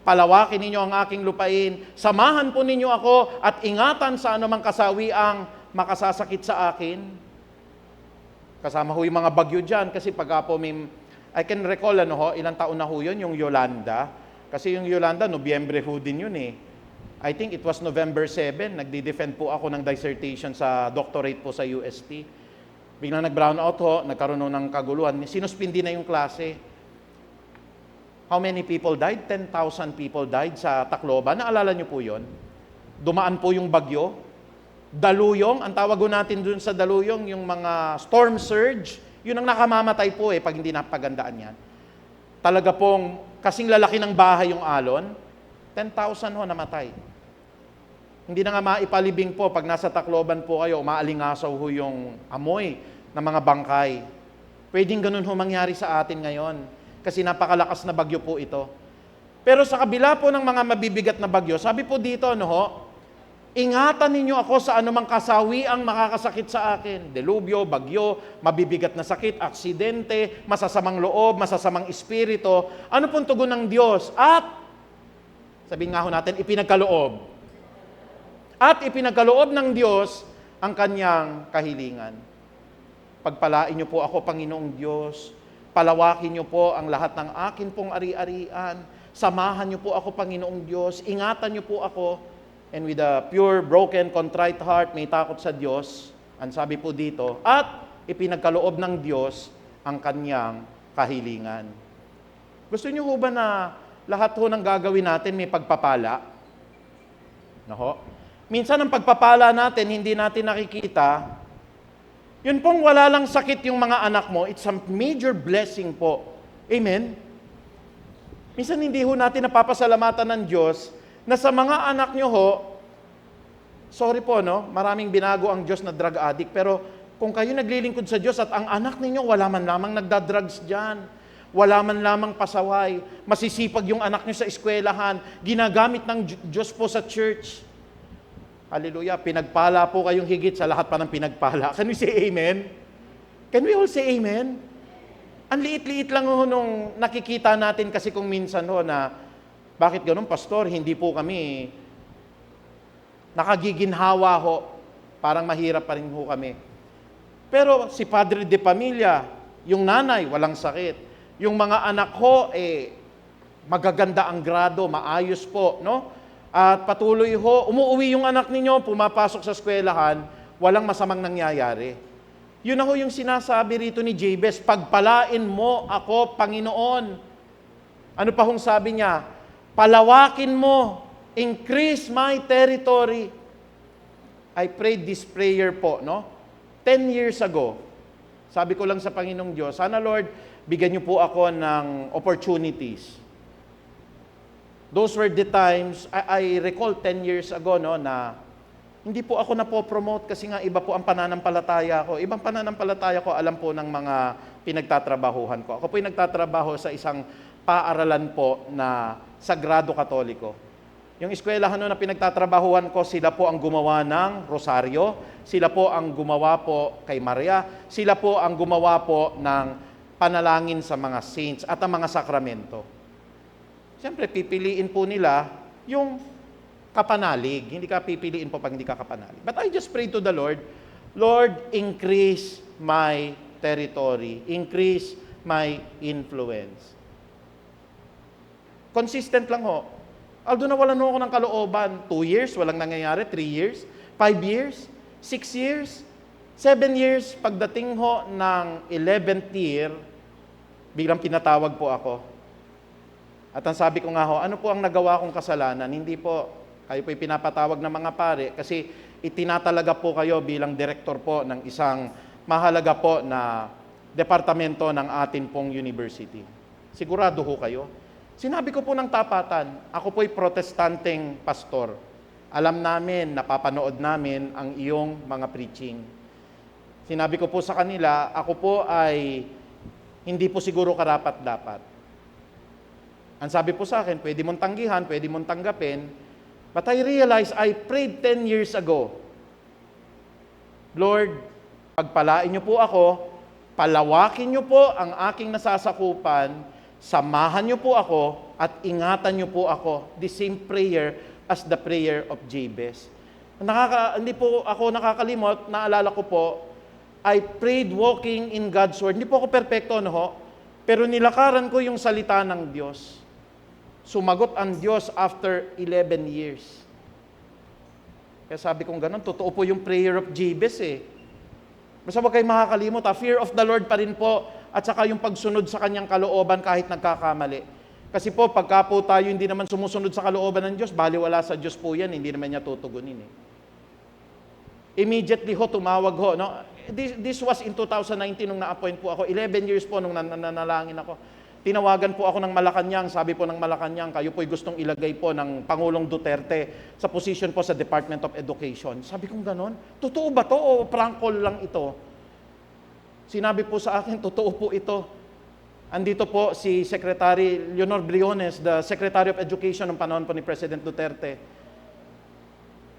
palawakin ninyo ang aking lupain, samahan po ninyo ako at ingatan sa anumang kasawiang makasasakit sa akin. Kasama ho yung mga bagyo dyan kasi pagka po I can recall ilang taon na ho yun, yung Yolanda. Kasi yung Yolanda, Nobyembre ho din yun eh. I think it was November 7, nagdi-defend po ako ng dissertation sa doctorate po sa UST. Biglang nag-brownout ho, nagkaroon ho ng kaguluhan. Sinuspindi na yung klase. How many people died? 10,000 people died sa Tacloban. Naalala niyo po yun? Dumaan po yung bagyo. Daluyong, ang tawag ho natin dun sa daluyong, yung mga storm surge, yun ang nakamamatay po pag hindi napagandaan yan. Talaga pong, kasing lalaki ng bahay yung alon, 10,000 ho namatay. Hindi na nga maipalibing po, pag nasa Tacloban po kayo, umaalingasaw ho yung amoy ng mga bangkay. Pwedeng ganun ho mangyari sa atin ngayon, kasi napakalakas na bagyo po ito. Pero sa kabila po ng mga mabibigat na bagyo, sabi po dito, ingatan ninyo ako sa anumang kasawi ang makakasakit sa akin. Delubyo, bagyo, mabibigat na sakit, aksidente, masasamang loob, masasamang espiritu. Ano pong tugon ng Diyos? At, sabihin nga ho natin, ipinagkaloob. At ipinagkaloob ng Diyos ang kanyang kahilingan. Pagpalain niyo po ako, Panginoong Diyos. Palawakin niyo po ang lahat ng akin pong ari-arian. Samahan niyo po ako, Panginoong Diyos. Ingatan niyo po ako. And with a pure, broken, contrite heart, may takot sa Diyos. Ang sabi po dito, at ipinagkaloob ng Diyos ang kanyang kahilingan. Gusto niyo ho ba na lahat ho ng gagawin natin may pagpapala? Minsan ang pagpapala natin, hindi natin nakikita. Yun pong wala lang sakit yung mga anak mo, it's a major blessing po. Amen? Minsan hindi ho natin napapasalamatan ng Diyos na sa mga anak nyo ho, sorry po, maraming binago ang Diyos na drug addict, pero kung kayo naglilingkod sa Diyos at ang anak ninyo, wala man lamang nagdadrugs dyan, wala man lamang pasaway, masisipag yung anak nyo sa eskwelahan, ginagamit ng Diyos po sa church. Hallelujah, pinagpala po kayong higit sa lahat pa ng pinagpala. Can we say amen? Can we all say amen? Ang liit-liit lang nung nakikita natin kasi kung minsan na bakit ganun, pastor? Hindi po kami nakagiginhawa ho. Parang mahirap pa rin ho kami. Pero si Padre de Pamilya, yung nanay, walang sakit. Yung mga anak ho, magaganda ang grado, maayos po, At patuloy ho, umuwi yung anak ninyo, pumapasok sa eskwelahan, walang masamang nangyayari. Yun na ho yung sinasabi rito ni Jabez, pagpalain mo ako, Panginoon. Ano pa hong sabi niya? Palawakin mo. Increase my territory. I prayed this prayer po, no? 10 years ago. Sabi ko lang sa Panginoong Diyos, sana Lord, bigyan niyo po ako ng opportunities. Those were the times, I recall 10 years ago, no, na hindi po ako napopromote kasi nga iba po ang pananampalataya ko. Ibang pananampalataya ko, alam po ng mga pinagtatrabahuhan ko. Ako po yung nagtatrabaho sa isang paaralan po na Sagrado Katoliko. Yung eskwelahan na pinagtatrabahuhan ko, sila po ang gumawa ng rosaryo, sila po ang gumawa po kay Maria, sila po ang gumawa po ng panalangin sa mga saints at ang mga sakramento. Siyempre, pipiliin po nila yung kapanalig. Hindi ka pipiliin po pag hindi ka kapanalig. But I just pray to the Lord, Lord, increase my territory, increase my influence. Consistent lang ho. Although nawalan ako ng kalooban, 2 years, walang nangyayari, 3 years, 5 years, 6 years, 7 years, pagdating ho ng 11th year, biglang pinatawag po ako. At ang sabi ko nga ho, ano po ang nagawa kong kasalanan? Hindi po, kayo po pinapatawag ng mga pare, kasi itinatalaga po kayo bilang direktor po ng isang mahalaga po na departamento ng atin pong university. Sigurado ho kayo? Sinabi ko po ng tapatan, ako po'y protestanteng pastor. Alam namin, napapanood namin ang iyong mga preaching. Sinabi ko po sa kanila, ako po ay hindi po siguro karapat-dapat. Ang sabi po sa akin, pwede mong tanggihan, pwede mong tanggapin, but I realized I prayed 10 years ago. Lord, pagpalain niyo po ako, palawakin niyo po ang aking nasasakupan, samahan niyo po ako at ingatan niyo po ako. The same prayer as the prayer of Jabez. Hindi po ako nakakalimot, naalala ko po, I prayed walking in God's Word. Hindi po ako perfecto, no ho? Pero nilakaran ko yung salita ng Diyos. Sumagot ang Diyos after 11 years. Kaya sabi kong ganun, totoo po yung prayer of Jabez eh. Basta huwag kayong makakalimot, fear of the Lord pa rin po, at saka yung pagsunod sa kanyang kalooban kahit nagkakamali. Kasi po, pagka po tayo hindi naman sumusunod sa kalooban ng Diyos, baliwala sa Diyos po yan, hindi naman niya tutugunin eh. Immediately ho, tumawag ho. No? This was in 2019 nung na-appoint po ako. 11 years po nung nanalangin ako. Tinawagan po ako ng Malacanang, sabi po ng Malacanang, kayo po'y gustong ilagay po ng Pangulong Duterte sa position po sa Department of Education. Sabi kong ganon, totoo ba to o prank call lang ito? Sinabi po sa akin, totoo po ito. Andito po si Secretary Leonor Briones, the Secretary of Education ng panahon po ni President Duterte.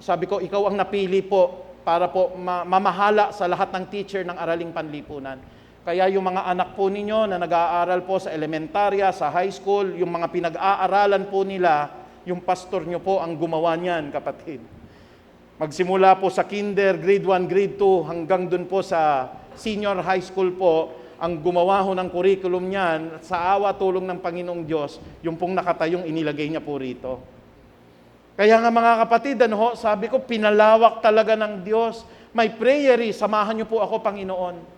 Sabi ko, ikaw ang napili po para po mamahala sa lahat ng teacher ng Araling Panlipunan. Kaya yung mga anak po ninyo na nag-aaral po sa elementarya, sa high school, yung mga pinag-aaralan po nila, yung pastor nyo po ang gumawa niyan, kapatid. Magsimula po sa kinder, grade 1, grade 2, hanggang dun po sa senior high school po, ang gumawa ho ng curriculum niyan, sa awa tulong ng Panginoong Diyos, yung pong nakatayong inilagay niya po rito. Kaya nga mga kapatid, sabi ko, pinalawak talaga ng Diyos. My prayer is, samahan niyo po ako, Panginoon.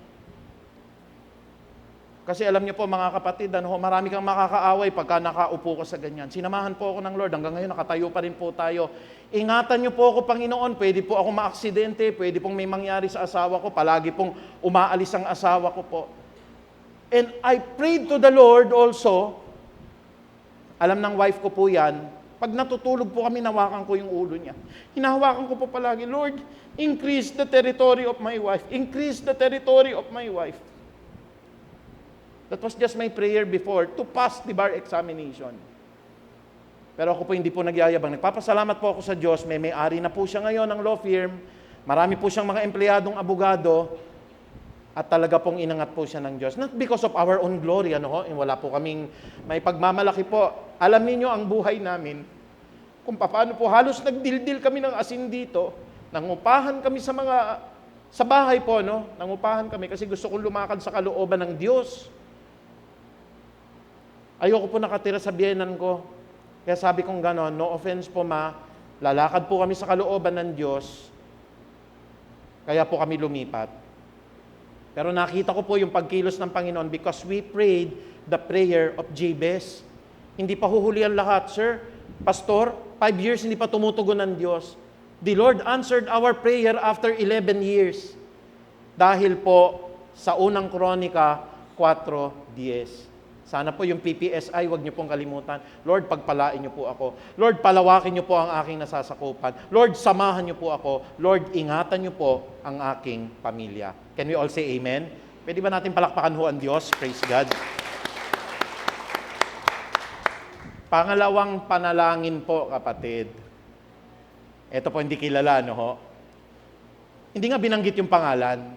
Kasi alam niyo po mga kapatid, marami kang makakaaway pagka nakaupo ka sa ganyan. Sinamahan po ako ng Lord, hanggang ngayon nakatayo pa rin po tayo. Ingatan niyo po ako, Panginoon, pwede po ako maaksidente, pwede pong may mangyari sa asawa ko, palagi pong umaalis ang asawa ko po. And I prayed to the Lord also, alam ng wife ko po yan, pag natutulog po kami, nawakan ko yung ulo niya. Hinahawakan ko po palagi, Lord, increase the territory of my wife. Increase the territory of my wife. That was just my prayer before to pass the bar examination. Pero ako po hindi po nagyayabang. Nagpapasalamat po ako sa Diyos. May-ari na po siya ngayon ng law firm. Marami po siyang mga empleyadong abogado. At talaga pong inangat po siya ng Diyos. Not because of our own glory. Wala po kaming may pagmamalaki po. Alam niyo ang buhay namin. Kung paano po halos nagdildil kami ng asin dito. Nangupahan kami sa bahay po. Nangupahan kami kasi gusto kong lumakad sa kalooban ng Diyos. Ayoko po nakatira sa biyenan ko. Kaya sabi kong gano'n, no offense po lalakad po kami sa kalooban ng Diyos. Kaya po kami lumipat. Pero nakita ko po yung pagkilos ng Panginoon because we prayed the prayer of Jabez. Hindi pa huhuli ang lahat. Sir, Pastor, 5 years hindi pa tumutugon ng Diyos. The Lord answered our prayer after 11 years. Dahil po sa unang Kronika 4:10. Sana po yung PPSI, wag niyo pong kalimutan. Lord, pagpalain niyo po ako. Lord, palawakin niyo po ang aking nasasakupan. Lord, samahan niyo po ako. Lord, ingatan niyo po ang aking pamilya. Can we all say amen? Pwede ba natin palakpakan ho ang Diyos? Praise God. Pangalawang panalangin po, kapatid. Ito po hindi kilala, no ho? Hindi nga binanggit yung pangalan.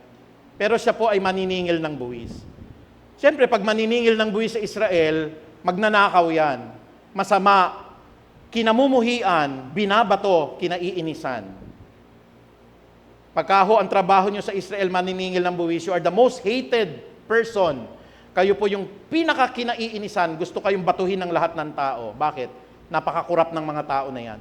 Pero siya po ay maniningil ng buwis. Siyempre, pag maniningil ng buwis sa Israel, magnanakaw yan. Masama, kinamumuhian, binabato, kinaiinisan. Pagka ho ang trabaho nyo sa Israel, maniningil ng buwis, you are the most hated person. Kayo po yung pinaka-kinaiinisan, gusto kayong batuhin ng lahat ng tao. Bakit? Napakakurap ng mga tao na yan.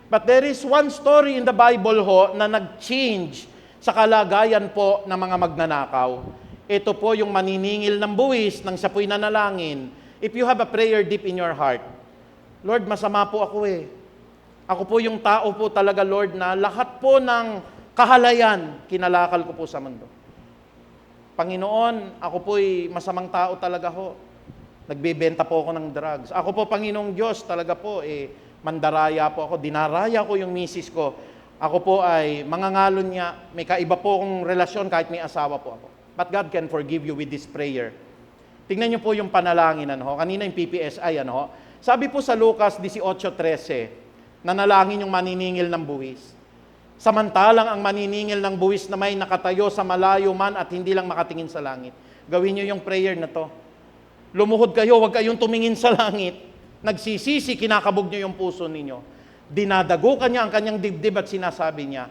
But there is one story in the Bible ho na nag-change sa kalagayan po ng mga magnanakaw. Ito po yung maniningil ng buwis nang siya po'y nanalangin. If you have a prayer deep in your heart, Lord, masama po ako eh. Ako po yung tao po talaga, Lord, na lahat po ng kahalayan, kinalakal ko po sa mundo. Panginoon, ako po'y masamang tao talaga ho. Nagbebenta po ako ng drugs. Ako po, Panginoong Diyos, talaga po, mandaraya po ako. Dinaraya ko yung misis ko. Ako po ay mangangalon niya. May kaiba po akong relasyon kahit may asawa po ako. But God can forgive you with this prayer. Tingnan niyo po yung panalangin, kanina yung PPSI, Sabi po sa Lucas 18:13, nanalangin yung maniningil ng buwis. Samantalang ang maniningil ng buwis na may nakatayo sa malayo man at hindi lang makatingin sa langit. Gawin niyo yung prayer na to. Lumuhod kayo, huwag kayong tumingin sa langit. Nagsisisi, kinakabog niyo yung puso ninyo. Dinadagukan niya ang kanyang dibdib at sinasabi niya,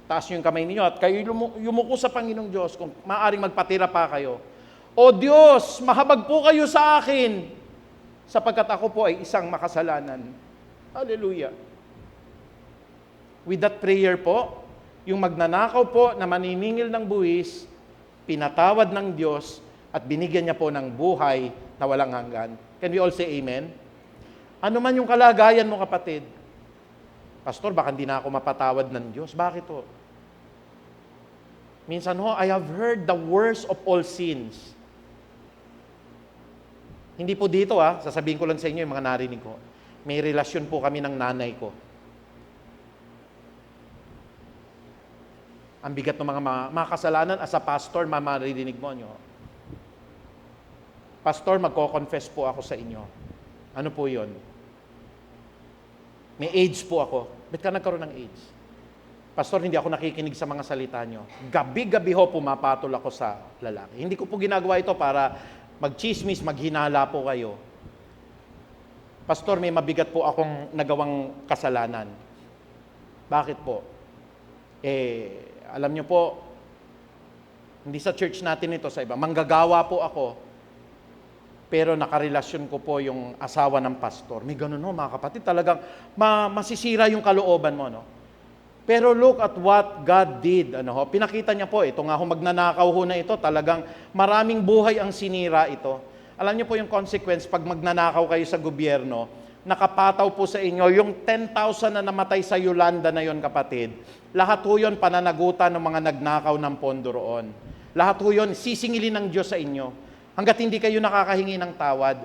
taas yung kamay ninyo at kayo yumuko sa Panginoong Diyos kung maaaring magpatira pa kayo. O Diyos, mahabag po kayo sa akin sapagkat ako po ay isang makasalanan. Hallelujah. With that prayer po, yung magnanakaw po na maniningil ng buwis, pinatawad ng Diyos at binigyan niya po ng buhay na walang hanggan. Can we all say amen? Ano man yung kalagayan mo, kapatid, Pastor, baka hindi na ako mapatawad ng Diyos. Bakit ho? Minsan ho, I have heard the worst of all sins. Hindi po dito sasabihin ko lang sa inyo yung mga narinig ko. May relasyon po kami ng nanay ko. Ang bigat ng mga kasalanan as a pastor, maririnig mo nyo. Pastor, magko-confess po ako sa inyo. Ano po yun? May AIDS po ako. Ba't ka nagkaroon ng AIDS? Pastor, hindi ako nakikinig sa mga salita nyo. Gabi-gabi ho, pumapatol ako sa lalaki. Hindi ko po ginagawa ito para magchismis, maghinala po kayo. Pastor, may mabigat po akong nagawang kasalanan. Bakit po? Alam nyo po, hindi sa church natin ito, sa iba. Manggagawa po ako. Pero nakarelasyon ko po yung asawa ng pastor. May ganun mga kapatid. Talagang masisira yung kalooban mo. Pero look at what God did. Pinakita niya po, ito nga magnanakaw na ito, talagang maraming buhay ang sinira ito. Alam niyo po yung consequence pag magnanakaw kayo sa gobyerno, nakapataw po sa inyo, yung 10,000 na namatay sa Yolanda na yon, kapatid, lahat po yun pananagutan ng mga nagnakaw ng pondo roon. Lahat po yun sisingilin ng Diyos sa inyo. Hanggat hindi kayo nakakahingi ng tawad.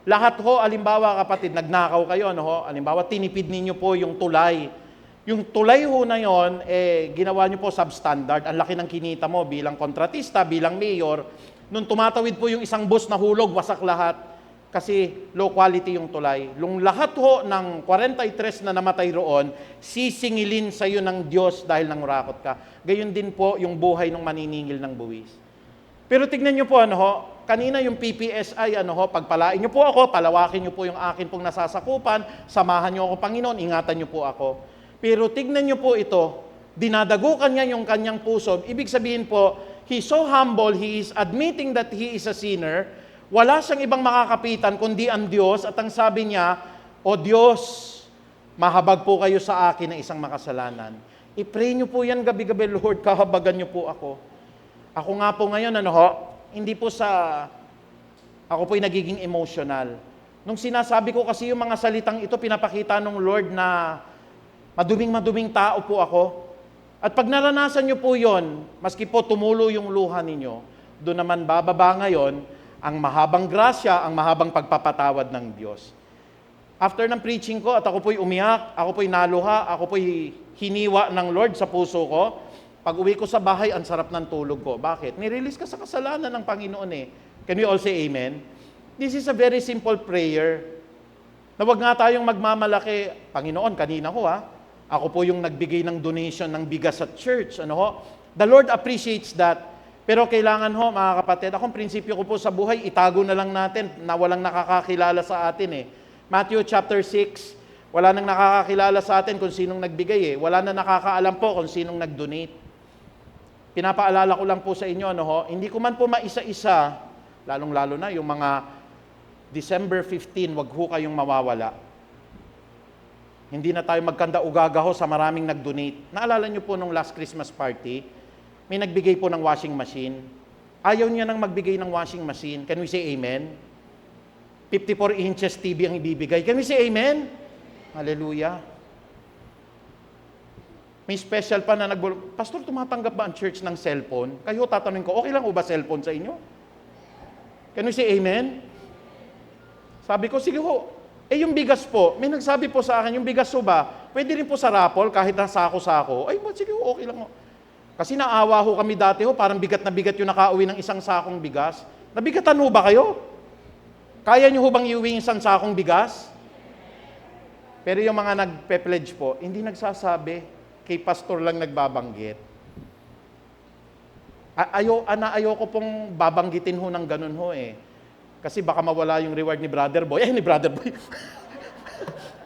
Lahat ho, alimbawa kapatid, nagnakaw kayo, alimbawa tinipid ninyo po yung tulay. Yung tulay ho na yon, ginawa nyo po substandard. Ang laki ng kinita mo bilang kontratista, bilang mayor. Nung tumatawid po yung isang bus na hulog, wasak lahat. Kasi low quality yung tulay. Yung lahat ho ng 43 na namatay roon, sisingilin sa iyo ng Diyos dahil nangurakot ka. Gayon din po yung buhay ng maniningil ng buwis. Pero tignan nyo po, kanina yung PPSI, pagpalain nyo po ako, palawakin nyo po yung akin pong nasasakupan, samahan nyo ako, Panginoon, ingatan nyo po ako. Pero tignan nyo po ito, dinadagukan niya yung kanyang puso. Ibig sabihin po, he's so humble, he is admitting that he is a sinner, wala siyang ibang makakapitan kundi ang Diyos, at ang sabi niya, O Diyos, mahabag po kayo sa akin na isang makasalanan. I-pray nyo po yan gabi-gabi, Lord, kahabagan nyo po ako. Ako nga po ngayon, hindi po ako po'y nagiging emotional. Nung sinasabi ko kasi yung mga salitang ito, pinapakita ng Lord na maduming-maduming tao po ako. At pag naranasan nyo po yon, maski po tumulo yung luha ninyo, doon naman bababa ngayon ang mahabang grasya, ang mahabang pagpapatawad ng Diyos. After ng preaching ko at ako po'y umiyak, ako po'y naluha, ako po'y hiniwa ng Lord sa puso ko, pag uwi ko sa bahay, ang sarap ng tulog ko. Bakit? Nirelease ka sa kasalanan ng Panginoon eh. Can we all say amen? This is a very simple prayer. Na wag nga tayong magmamalaki. Panginoon, kanina ho ako po yung nagbigay ng donation ng bigas sa church. Ano ho? The Lord appreciates that. Pero kailangan ho, mga kapatid, akong prinsipyo ko po sa buhay, itago na lang natin na walang nakakakilala sa atin eh. Matthew chapter 6, wala nang nakakakilala sa atin kung sinong nagbigay eh. Wala na nakakaalam po kung sinong nag-donate. Pinapaalala ko lang po sa inyo, ano ho, hindi ko man po maisa-isa, lalong-lalo na yung mga December 15, wag ho kayong mawawala. Hindi na tayo magkanda-ugaga ho sa maraming nag-donate. Naalala nyo po nung last Christmas party, may nagbigay po ng washing machine. Ayaw niya nang magbigay ng washing machine. Can we say amen? 54 inches TV ang ibibigay. Can we say amen? Hallelujah. May special pa na Pastor, tumatanggap ba ang church ng cellphone? Kayo tatanungin ko, okay lang o ba cellphone sa inyo? Can we say amen? Sabi ko, sige ho. Yung bigas po, may nagsabi po sa akin, yung bigas ho ba, pwede rin po sa raffle kahit na sako-sako. Ay, sige ho, okay lang ho. Kasi naawa ho kami dati ho, parang bigat na bigat yung nakauwi ng isang sakong bigas. Nabigatan ho ba kayo? Kaya nyo ho bang iuwi isang sakong bigas? Pero yung mga nagpe-pledge po, hindi nagsasabi. Kay pastor lang nagbabanggit. Ayoko pong babanggitin ho ng ganun ho eh. Kasi baka mawala yung reward ni Brother Boy. Ni Brother Boy.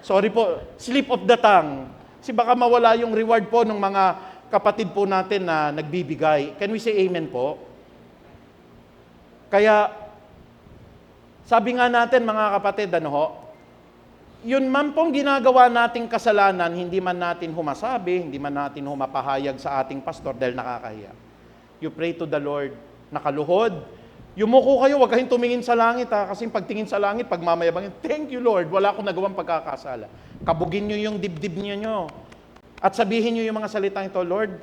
Sorry po, slip of the tongue. Kasi baka mawala yung reward po ng mga kapatid po natin na nagbibigay. Can we say amen po? Kaya, sabi nga natin mga kapatid, ano ho, yun man pong ginagawa nating kasalanan, hindi man natin humasabi, hindi man natin humapahayag sa ating pastor dahil nakakahiya. You pray to the Lord, nakaluhod, yumuko kayo, huwag kayong tumingin sa langit kasi pagtingin sa langit, pagmamayabangin, thank you Lord, wala akong nagawang pagkakasala. Kabugin nyo yung dibdib nyo. At sabihin nyo yung mga salitang ito, Lord,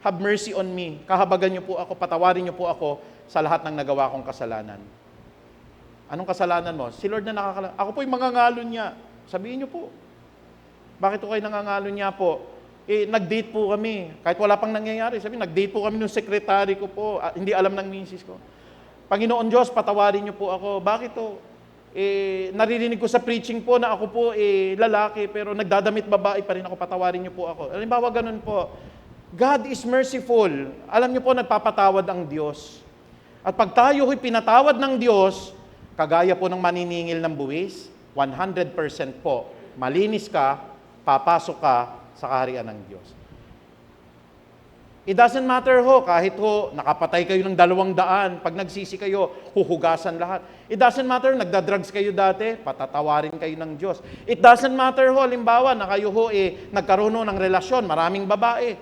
have mercy on me. Kahabagan nyo po ako, patawarin nyo po ako sa lahat ng nagawa kong kasalanan. Anong kasalanan mo? Si Lord na nakakalaman. Ako po yung mangangalon niya. Sabihin nyo po. Bakit po kayo nangangalon niya po? Nag-date po kami. Kahit wala pang nangyayari. Sabihin, nag-date po kami ng sekretary ko po. Hindi alam ng misis ko. Panginoon Diyos, patawarin niyo po ako. Bakit to? Naririnig ko sa preaching po na ako po lalaki, pero nagdadamit babae pa rin ako. Patawarin niyo po ako. Halimbawa, ganun po. God is merciful. Alam niyo po, nagpapatawad ang Diyos. At pag tayo ho'y pinatawad ng Diyos, kagaya po ng maniningil ng buwis, 100% po, malinis ka, papasok ka sa kaharian ng Diyos. It doesn't matter ho, kahit ho, nakapatay kayo ng 200, pag nagsisi kayo, huhugasan lahat. It doesn't matter, nagda-drugs kayo dati, patatawarin kayo ng Diyos. It doesn't matter ho, halimbawa, na kayo ho, nagkaroon ng relasyon, maraming babae.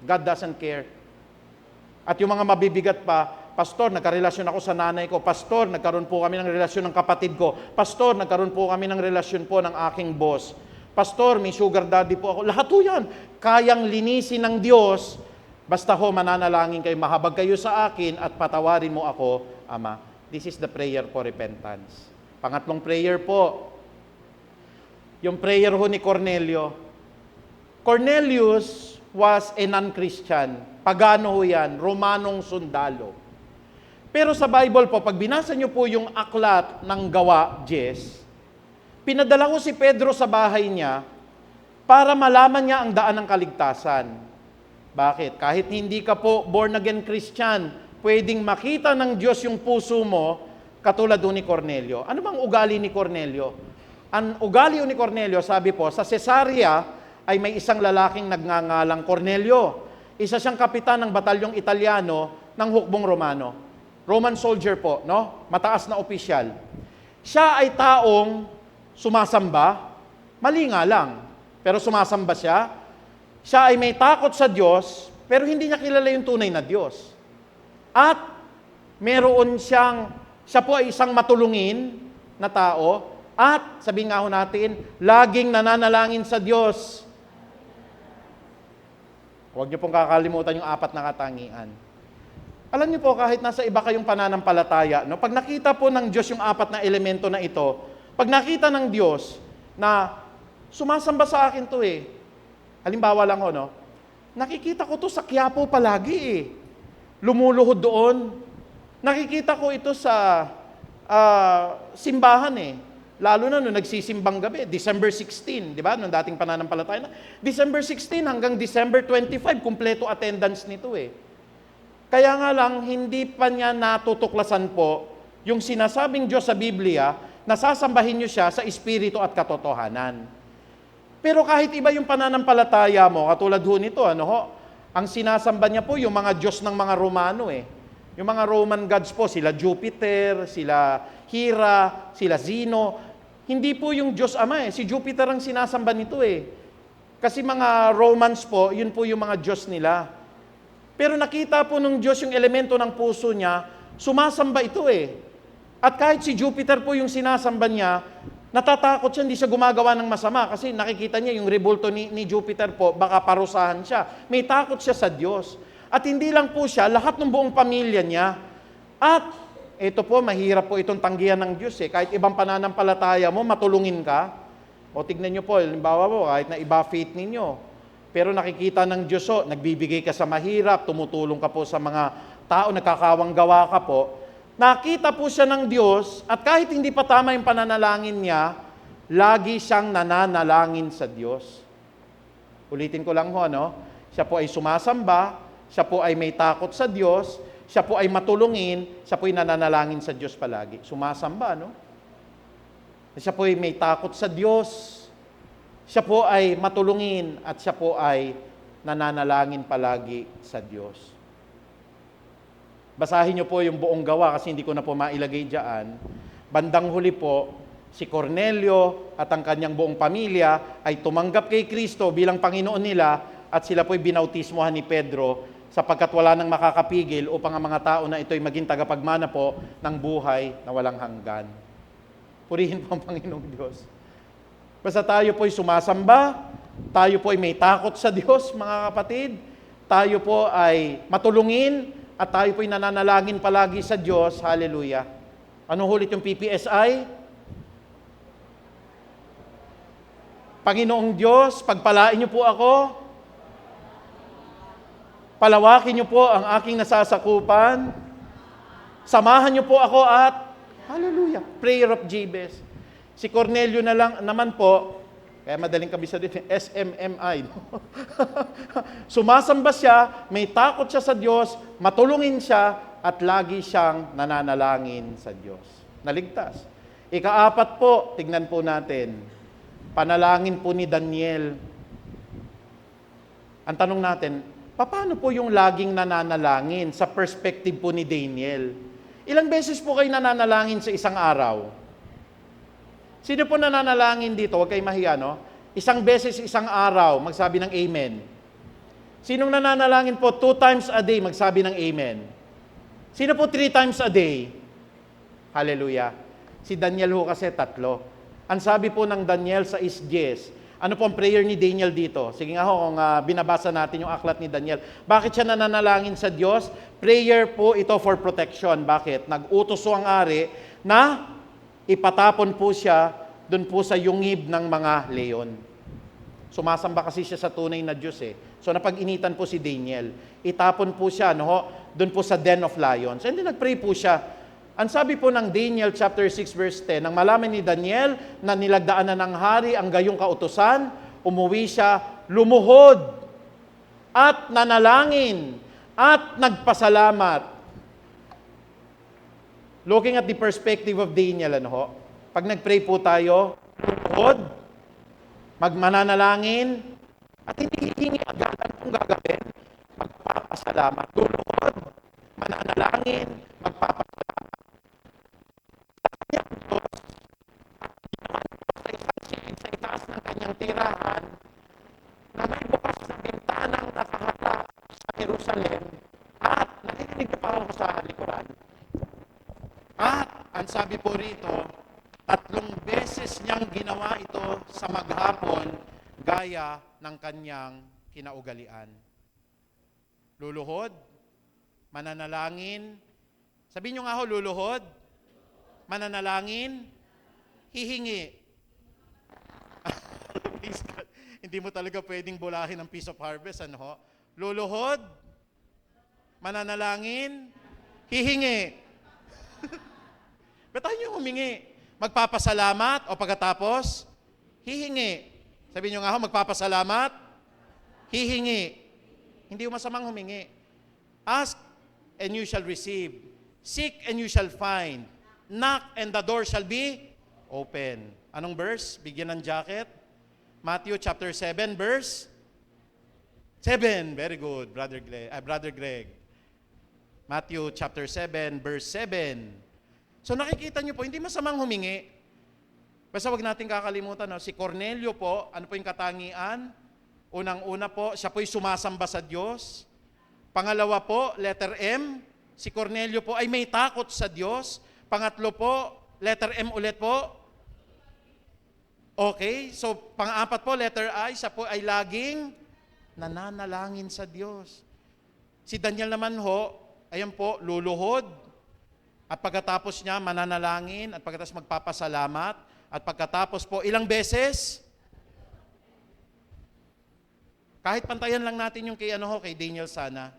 God doesn't care. At yung mga mabibigat pa, Pastor, nagkarelasyon ako sa nanay ko. Pastor, nagkaroon po kami ng relasyon ng kapatid ko. Pastor, nagkaroon po kami ng relasyon po ng aking boss. Pastor, may sugar daddy po ako. Lahat po yan. Kayang linisin ng Diyos. Basta ho, mananalangin kayo, mahabag kayo sa akin at patawarin mo ako, Ama. This is the prayer for repentance. Pangatlong prayer po, yung prayer ho ni Cornelio. Cornelius was a non-Christian. Pagano ho yan, Romanong sundalo. Pero sa Bible po, pag binasa nyo po yung aklat ng Gawa 10, pinadala ko si Pedro sa bahay niya para malaman niya ang daan ng kaligtasan. Bakit? Kahit hindi ka po born-again Christian, pwedeng makita ng Diyos yung puso mo, katulad ni Cornelio. Ano bang ugali ni Cornelio? Ang ugali ni Cornelio, sabi po, sa Cesarea ay may isang lalaking nagngangalang Cornelio. Isa siyang kapitan ng batalyong Italiano ng hukbong Romano. Roman soldier po, no? Mataas na opisyal. Siya ay taong sumasamba, mali nga lang, pero sumasamba siya. Siya ay may takot sa Diyos, pero hindi niya kilala yung tunay na Diyos. At meron siya po ay isang matulungin, na tao at, sabihin nga ho natin, laging nananalangin sa Diyos. Huwag niyo pong kakalimutan yung 4 na katangian. Alam niyo po, kahit nasa iba kayong pananampalataya, no, pag nakita po ng Diyos yung 4 na elemento na ito, pag nakita ng Diyos na sumasamba sa akin to halimbawa lang ho, no, nakikita ko to sa Quiapo palagi lumuluhod doon. Nakikita ko ito sa simbahan Lalo na nung nagsisimbang gabi, December 16, di ba? Nung dating pananampalataya na. December 16 hanggang December 25, kumpleto attendance nito Kaya nga lang, hindi pa niya natutuklasan po yung sinasabing Diyos sa Biblia, nasasambahin niyo siya sa espiritu at katotohanan. Pero kahit iba yung pananampalataya mo, katulad ho nito, ang sinasamba niya po yung mga Diyos ng mga Romano Yung mga Roman gods po, sila Jupiter, sila Hera, sila Zeno. Hindi po yung Diyos Ama si Jupiter ang sinasamba nito Kasi mga Romans po, yun po yung mga Diyos nila. Pero nakita po ng Diyos yung elemento ng puso niya, sumasamba ito At kahit si Jupiter po yung sinasamba niya, natatakot siya, hindi siya gumagawa ng masama kasi nakikita niya yung rebulto ni Jupiter po, baka parusahan siya. May takot siya sa Diyos. At hindi lang po siya, lahat ng buong pamilya niya. At ito po, mahirap po itong tanggihan ng Diyos Kahit ibang pananampalataya mo, matulungin ka. O tignan nyo po, halimbawa po, kahit na iba faith ninyo. Pero nakikita ng Diyos nagbibigay ka sa mahirap, tumutulong ka po sa mga tao, nagkakawang gawa ka po. Nakita po siya ng Diyos, at kahit hindi pa tama yung pananalangin niya, lagi siyang nananalangin sa Diyos. Ulitin ko lang siya po ay sumasamba, siya po ay may takot sa Diyos, siya po ay matulungin, siya po ay nananalangin sa Diyos palagi. Sumasamba, Siya po ay may takot sa Diyos, siya po ay matulungin, at siya po ay nananalangin palagi sa Diyos. Basahin niyo po yung buong gawa kasi hindi ko na po mailagay diyan. Bandang huli po, si Cornelio at ang kanyang buong pamilya ay tumanggap kay Kristo bilang Panginoon nila at sila po ay binautismohan ni Pedro sapagkat wala nang makakapigil upang ang mga tao na ito ay maging tagapagmana po ng buhay na walang hanggan. Purihin po ang Panginoong Diyos. Basta tayo po ay sumasamba, tayo po ay may takot sa Diyos, mga kapatid, tayo po ay matulungin, at tayo po'y nananalangin palagi sa Diyos. Hallelujah. Ano ulit yung PPSI? Panginoong Diyos, pagpalain niyo po ako. Palawakin niyo po ang aking nasasakupan. Samahan niyo po ako at, hallelujah, prayer of Jabez. Si Cornelio na lang naman po, kaya madaling kabisa din, SMMI. Sumasamba siya, may takot siya sa Diyos, matulungin siya, at lagi siyang nananalangin sa Diyos. Naligtas. Ika-4 po, tignan po natin, panalangin po ni Daniel. Ang tanong natin, paano po yung laging nananalangin sa perspective po ni Daniel? Ilang beses po kayo nananalangin sa isang araw? Sino po nananalangin dito? Huwag kayong mahiya, Isang beses, isang araw, magsabi ng amen. Sinong nananalangin po 2 times a day, magsabi ng amen. Sino po 3 times a day? Hallelujah. Si Daniel ho kasi 3. Ang sabi po ng Daniel sa 6:10, ano po ang prayer ni Daniel dito? Sige nga ho, kung binabasa natin yung aklat ni Daniel. Bakit siya nananalangin sa Diyos? Prayer po ito for protection. Bakit? Nag-utos ho ang ari na ipatapon po siya doon po sa yungib ng mga leon. Sumasamba kasi siya sa tunay na Diyos So napag-initan po si Daniel. Itapon po siya doon po sa den of lions. And then nag-pray po siya. Ang sabi po ng Daniel chapter 6 verse 10, nang malaman ni Daniel na nilagdaan na ng hari ang gayong kautusan, umuwi siya, lumuhod, at nanalangin, at nagpasalamat. Looking at the perspective of Daniel, pag nag-pray po tayo, lumuhod, magmananalangin, at hindi hihingi agad kung gagawin, magpapasalamat. Lumuhod, mananalangin, magpapasalamat. Sa itaas ng kanyang tirahan, na may bukas na bintanang nakaharap sa Jerusalem, at nakikinig pa ako sa likuran. At, ang sabi po rito, 3 beses niyang ginawa ito sa maghapon gaya ng kanyang kinaugalian. Luluhod, mananalangin. Sabihin niyo nga ho, luluhod, mananalangin, hihingi. Hindi mo talaga pwedeng bulahin ang Peace of Harvest, ano ho? Luluhod, mananalangin, hihingi. Ba't tayo niyo humingi? Magpapasalamat o pagkatapos, hihingi. Sabihin niyo nga ho, magpapasalamat, hihingi. Hindi mo masamang humingi. Ask and you shall receive. Seek and you shall find. Knock and the door shall be open. Anong verse? Bigyan ng jacket. Matthew chapter 7 verse 7. Very good, Brother Greg. Matthew chapter 7 verse 7. So nakikita niyo po, hindi masamang humingi. Basta wag natin kakalimutan, no? Si Cornelio po, ano po yung katangian? Unang-una po, siya po'y sumasamba sa Diyos. Pangalawa po, letter M, si Cornelio po ay may takot sa Diyos. Pangatlo po, letter M ulit po. Okay, so pang-apat po, letter I, siya po ay laging nananalangin sa Diyos. Si Daniel naman ho, ayan po, luluhod. At pagkatapos niya, mananalangin. At pagkatapos magpapasalamat. At pagkatapos po, ilang beses? Kahit pantayan lang natin yung kay Daniel sana.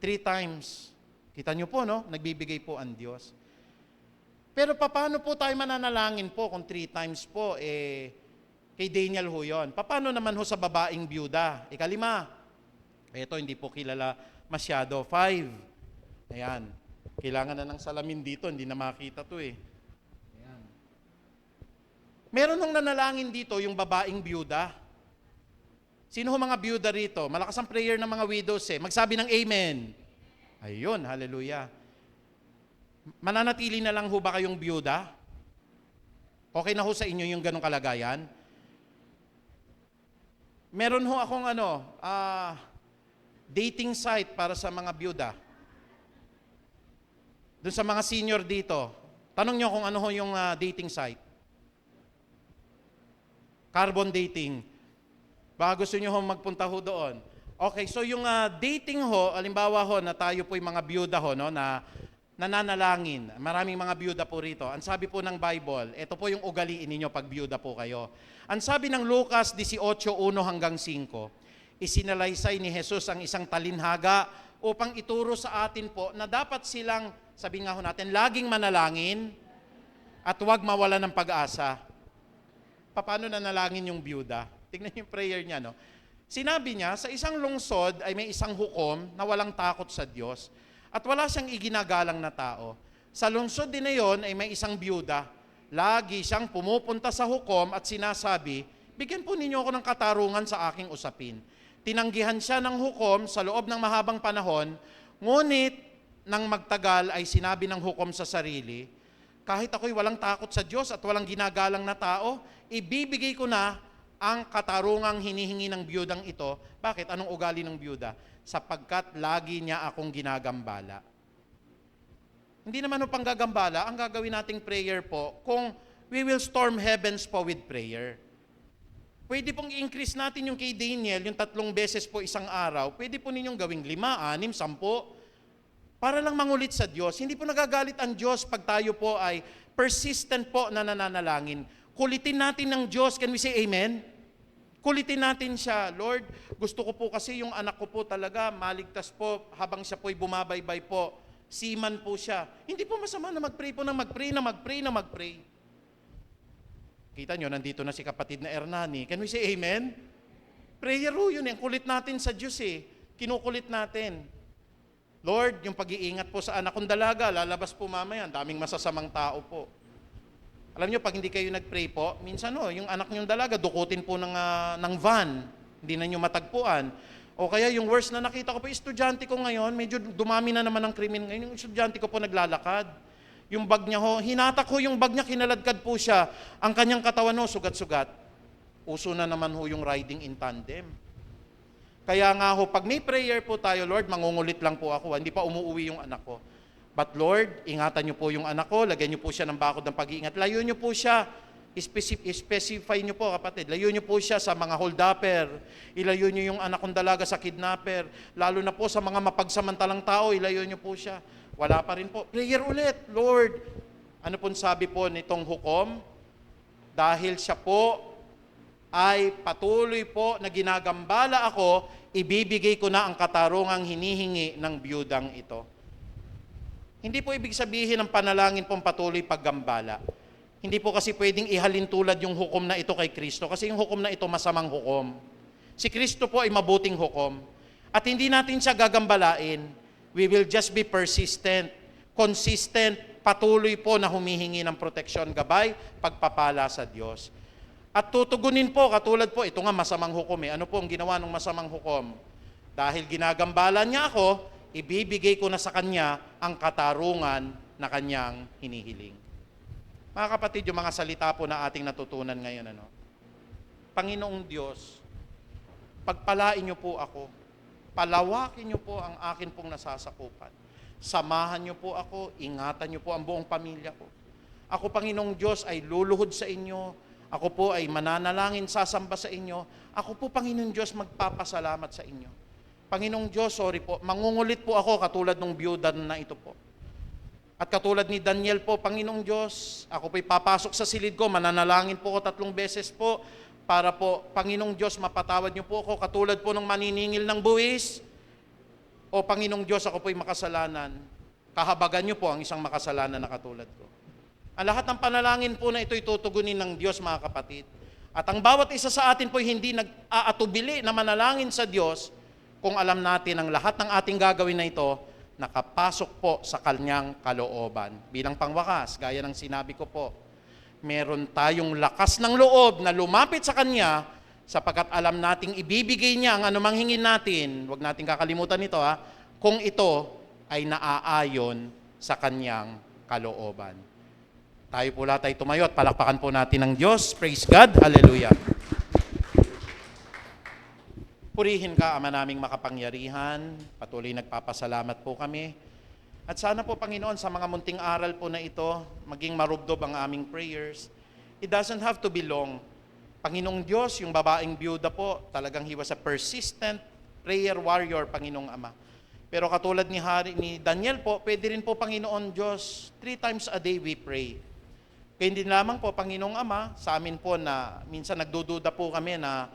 3 times. Kita niyo po, no? Nagbibigay po ang Diyos. Pero paano po tayo mananalangin po kung 3 times po, kay Daniel ho yun? Paano naman ho sa babaeng byuda? 5. Ito, hindi po kilala masyado. 5. Ayan. Kailangan na ng salamin dito, hindi na makita to eh. Ayan. Meron hong nanalangin dito yung babaeng byuda. Sino ho mga byuda rito? Malakas ang prayer ng mga widows eh. Magsabi ng amen. Ayun, hallelujah. Mananatili na lang ho ba kayong byuda? Okay na ho sa inyo yung ganong kalagayan? Meron ho akong dating site para sa mga byuda. Doon sa mga senior dito, tanong nyo kung ano ho yung dating site. Carbon dating. Baka gusto nyo ho magpunta ho doon. Okay, so yung dating ho, alimbawa ho na tayo po yung mga byuda ho, no, na nananalangin. Maraming mga byuda po rito. Ang sabi po ng Bible, ito po yung ugaliin ninyo pag byuda po kayo. Ang sabi ng Lucas 18:1-5, isinalaysay ni Jesus ang isang talinhaga upang ituro sa atin po na dapat silang, sabi nga ho natin, laging manalangin at huwag mawala ng pag-asa. Paano nanalangin yung byuda? Tingnan yung prayer niya, no? Sinabi niya, sa isang lungsod ay may isang hukom na walang takot sa Diyos at wala siyang iginagalang na tao. Sa lungsod din na yon ay may isang byuda. Lagi siyang pumupunta sa hukom at sinasabi, bigyan po ninyo ako ng katarungan sa aking usapin. Tinanggihan siya ng hukom sa loob ng mahabang panahon, ngunit nang magtagal ay sinabi ng hukom sa sarili, kahit ako'y walang takot sa Diyos at walang ginagalang na tao, ibibigay ko na ang katarungang hinihingi ng byudang ito. Bakit? Anong ugali ng byuda? Sapagkat lagi niya akong ginagambala. Hindi naman upang gagambala, ang gagawin nating prayer po, kung we will storm heavens po with prayer. Pwede pong i-increase natin yung kay Daniel, yung 3 beses po isang araw, pwede po ninyong gawing 5, 6, 10, para lang mangulit sa Diyos. Hindi po nagagalit ang Diyos pag tayo po ay persistent po na nananalangin. Kulitin natin ng Diyos. Can we say amen? Kulitin natin siya. Lord, gusto ko po kasi yung anak ko po talaga maligtas po habang siya po'y bumabaybay po. Seaman po siya. Hindi po masama na mag-pray po na mag-pray. Kita nyo, nandito na si kapatid na Hernani. Can we say amen? Prayer ho yun eh. Kulit natin sa Diyos eh. Kinukulit natin. Lord, yung pag-iingat po sa anak kong dalaga, lalabas po mamaya. Daming masasamang tao po. Alam nyo, pag hindi kayo nag-pray po, minsan yung anak nyong dalaga, dukutin po ng van. Hindi na nyo matagpuan. O kaya yung worst na nakita ko po, estudyante ko ngayon, medyo dumami na naman ang krimen ngayon. Yung estudyante ko po naglalakad. Yung bag niya ho, hinatak ho yung bag niya, kinaladkad po siya. Ang kanyang katawan ho, sugat-sugat. Uso na naman ho yung riding in tandem. Kaya nga ho, pag may prayer po tayo, Lord, mangungulit lang po ako. Hindi pa umuwi yung anak ko. But Lord, ingatan niyo po yung anak ko, lagyan niyo po siya ng bakod ng pag-iingat. Layo niyo po siya, specify niyo po kapatid, layo niyo po siya sa mga holdupper, ilayo niyo yung anak kong dalaga sa kidnapper, lalo na po sa mga mapagsamantalang tao, ilayo niyo po siya. Wala pa rin po. Prayer ulit, Lord. Ano pong sabi po nitong hukom? Dahil siya po ay patuloy po na ginagambala ako, ibibigay ko na ang katarungang hinihingi ng biyudang ito. Hindi po ibig sabihin ng panalangin pong patuloy paggambala. Hindi po kasi pwedeng ihalin tulad yung hukom na ito kay Kristo kasi yung hukom na ito masamang hukom. Si Kristo po ay mabuting hukom. At hindi natin siya gagambalain. We will just be persistent, consistent, patuloy po na humihingi ng proteksyon, gabay, pagpapala sa Diyos. At tutugunin po, katulad po, ito nga masamang hukom eh. Ano po ang ginawa ng masamang hukom? Dahil ginagambala niya ako, ibibigay ko na sa kanya ang katarungan na kanyang hinihiling. Mga kapatid, yung mga salita po na ating natutunan ngayon, Panginoong Diyos, pagpalain niyo po ako, palawakin niyo po ang akin pong nasasakupan. Samahan niyo po ako, ingatan niyo po ang buong pamilya ko. Ako, Panginoong Diyos, ay luluhod sa inyo. Ako po ay mananalangin, sasamba sa inyo. Ako po, Panginoong Diyos, magpapasalamat sa inyo. Panginoong Diyos, sorry po, mangungulit po ako katulad ng biyuda na ito po. At katulad ni Daniel po, Panginoong Diyos, ako po'y papasok sa silid ko, mananalangin po ako 3 beses po, para po, Panginoong Diyos, mapatawad niyo po ako, katulad po ng maniningil ng buwis. O Panginoong Diyos, ako po'y makasalanan. Kahabagan niyo po ang isang makasalanan na katulad ko. Ang lahat ng panalangin po na ito'y tutugunin ng Diyos, mga kapatid. At ang bawat isa sa atin po'y hindi nag-aatubili na manalangin sa Diyos kung alam natin ang lahat ng ating gagawin na ito, nakapasok po sa kanyang kalooban. Bilang pangwakas, gaya ng sinabi ko po, meron tayong lakas ng loob na lumapit sa kanya sapagkat alam nating ibibigay niya ang anumang hingin natin. Huwag nating kakalimutan ito kung ito ay naaayon sa kanyang kalooban. Tayo po lahat ay tumayo at palakpakan po natin ng Diyos. Praise God. Hallelujah. Purihin ka, Ama naming makapangyarihan. Patuloy nagpapasalamat po kami. At sana po, Panginoon, sa mga munting aral po na ito, maging marubdob ang aming prayers. It doesn't have to be long. Panginoong Diyos, yung babaeng biyuda po, talagang he was a persistent prayer warrior, Panginoong Ama. Pero katulad ni Daniel po, pwede rin po, Panginoon Diyos, 3 times a day we pray. Kaya hindi lamang po, Panginoong Ama, sa amin po na minsan nagdududa po kami na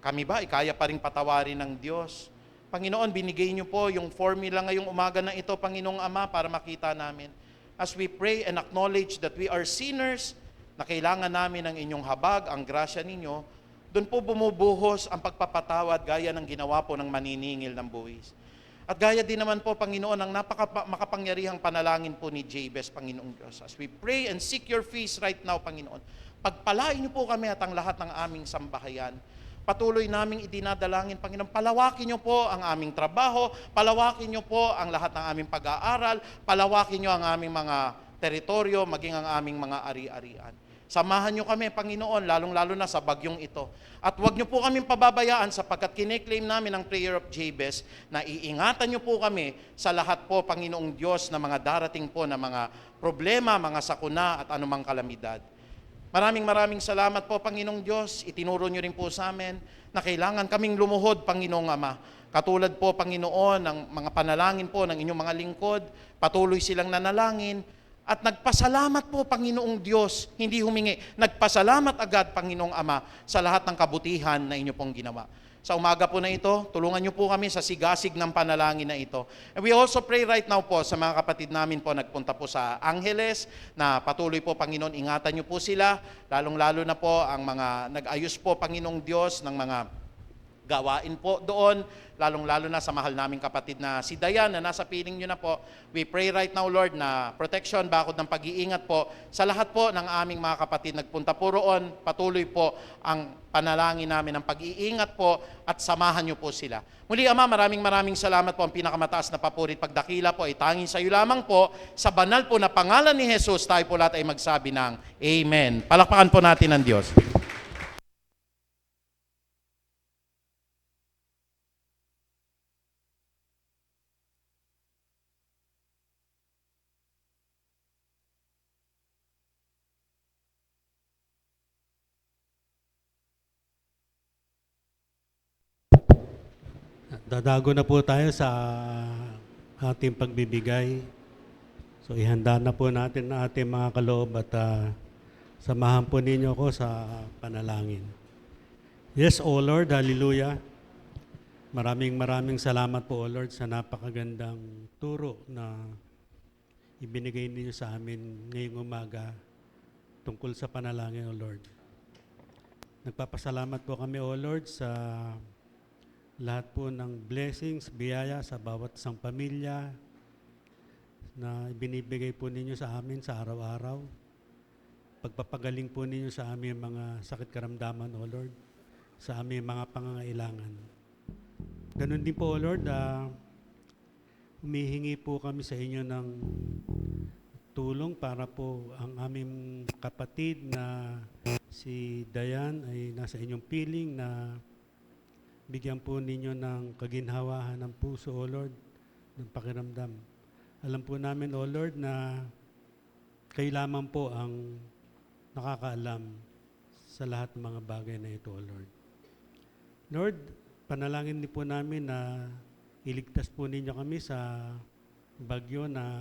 kami ba, kaya pa rin patawarin ng Diyos? Panginoon, binigay niyo po yung formula ngayong umaga na ito, Panginoong Ama, para makita namin. As we pray and acknowledge that we are sinners, na kailangan namin ng inyong habag, ang grasya ninyo, doon po bumubuhos ang pagpapatawad gaya ng ginawa po ng maniningil ng buwis. At gaya din naman po, Panginoon, ang makapangyarihang panalangin po ni Jabez, Panginoong Diyos. As we pray and seek your face right now, Panginoon, pagpalain niyo po kami at ang lahat ng aming sambahayan. Patuloy naming idinadalangin, Panginoon, palawakin niyo po ang aming trabaho, palawakin niyo po ang lahat ng aming pag-aaral, palawakin niyo ang aming mga teritoryo, maging ang aming mga ari-arian. Samahan niyo kami, Panginoon, lalong-lalo na sa bagyong ito. At huwag niyo po kaming pababayaan sapagkat kine-claim namin ang prayer of Jabez na iingatan niyo po kami sa lahat po, Panginoong Diyos, na mga darating po na mga problema, mga sakuna at anumang kalamidad. Maraming salamat po, Panginoong Diyos. Itinuro niyo rin po sa amin na kailangan kaming lumuhod, Panginoong Ama. Katulad po, Panginoon, ng mga panalangin po ng inyong mga lingkod, patuloy silang nanalangin, at nagpasalamat po, Panginoong Diyos, hindi humingi, nagpasalamat agad, Panginoong Ama, sa lahat ng kabutihan na inyo pong ginawa. Sa umaga po na ito, tulungan niyo po kami sa sigasig ng panalangin na ito. And we also pray right now po sa mga kapatid namin po nagpunta po sa Angeles, na patuloy po, Panginoon, ingatan niyo po sila, lalong-lalo na po ang mga nag-ayos po, Panginoong Diyos, ng mga gawain po doon, lalong-lalo na sa mahal naming kapatid na si Dayan na nasa piling nyo na po. We pray right now, Lord, na protection, bakod ng pag-iingat po sa lahat po ng aming mga kapatid nagpunta po roon. Patuloy po ang panalangin namin ng pag-iingat po at samahan nyo po sila. Muli, Ama, maraming salamat po. Ang pinakamataas na papuri at pagdakila po ay tanging sa iyo lamang po. Sa banal po na pangalan ni Jesus, tayo po lahat ay magsabi ng Amen. Palakpakan po natin ang Diyos. Dadago na po tayo sa ating pagbibigay. So ihanda na po natin ang ating mga kaloob at samahan po ninyo ko sa panalangin. Yes, O Lord, hallelujah. Maraming salamat po, O Lord, sa napakagandang turo na ibinigay ninyo sa amin ngayong umaga tungkol sa panalangin, O Lord. Nagpapasalamat po kami, O Lord, sa lahat po ng blessings, biyaya sa bawat isang pamilya na ibinibigay po ninyo sa amin sa araw-araw. Pagpapagaling po ninyo sa aming mga sakit karamdaman, O Lord, sa aming mga pangangailangan. Ganun din po, O Lord, humihingi po kami sa inyo ng tulong para po ang aming kapatid na si Dayan ay nasa inyong piling na bigyan po ninyo ng kaginhawahan ng puso, O Lord, ng pakiramdam. Alam po namin, O Lord, na kayo lamang po ang nakakaalam sa lahat ng mga bagay na ito, O Lord. Lord, panalangin din po namin na iligtas po ninyo kami sa bagyo na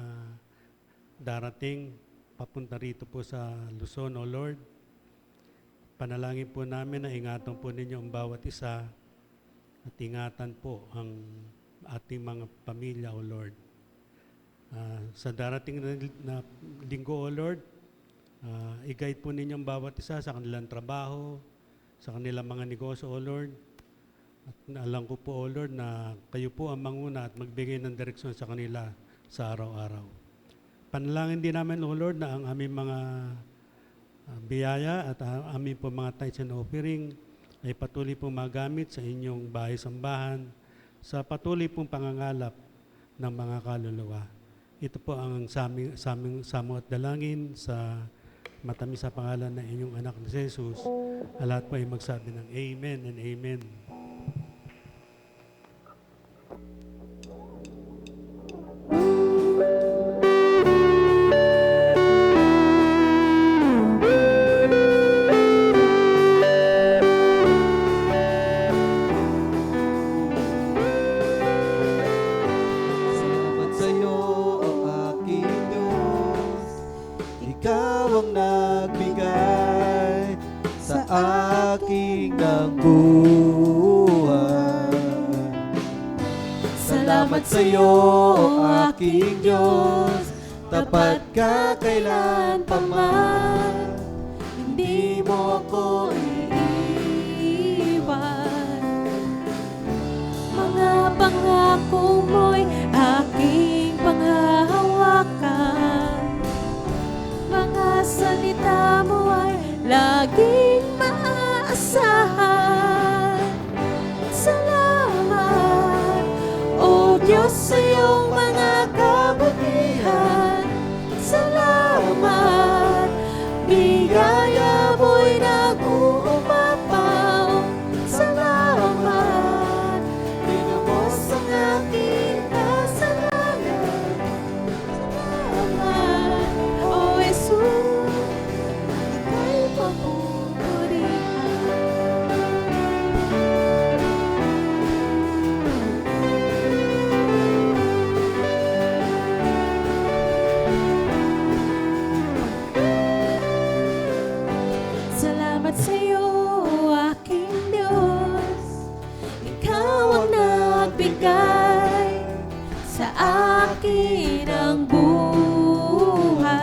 darating papunta rito po sa Luzon, O Lord. Panalangin po namin na ingatan po ninyo ang bawat isa at ingatan po ang ating mga pamilya, O Lord. Sa darating na linggo, O Lord, i-guide po ninyo ang bawat isa sa kanilang trabaho, sa kanilang mga negosyo, O Lord. At alam ko po, O Lord, na kayo po ang manguna at magbigay ng direksyon sa kanila sa araw-araw. Panalangin din namin, O Lord, na ang aming mga biyaya at aming po mga tithes and offering ay patuloy pong magamit sa inyong bahay-sambahan sa patuloy pong pangangalap ng mga kaluluwa. Ito po ang samo at dalangin sa matamis sa pangalan ng inyong anak na si Jesus. Lahat po ay magsabi ng Amen and Amen. Salamat sa'yo, o aking Diyos. Ikaw ang nagbigay sa aking ng buhay. Salamat sa'yo, o aking Diyos. Tapat ka kailan pa man. Hindi mo ako iiwan. Mga pangako mo'y aking panghahawakan. Mga salita mo ay laging maaasahan. Salamat, O Diyos, sa iyong mga kabutihan. Salamat, biyaya mo'y nag-uumapaw. Salamat, tinubos ang aking kasalanan. Salamat, O Jesus, ika'y papupurihan. Salamat sa iyo, aking Diyos. Ikaw ang nagbigay sa akin ng buhay.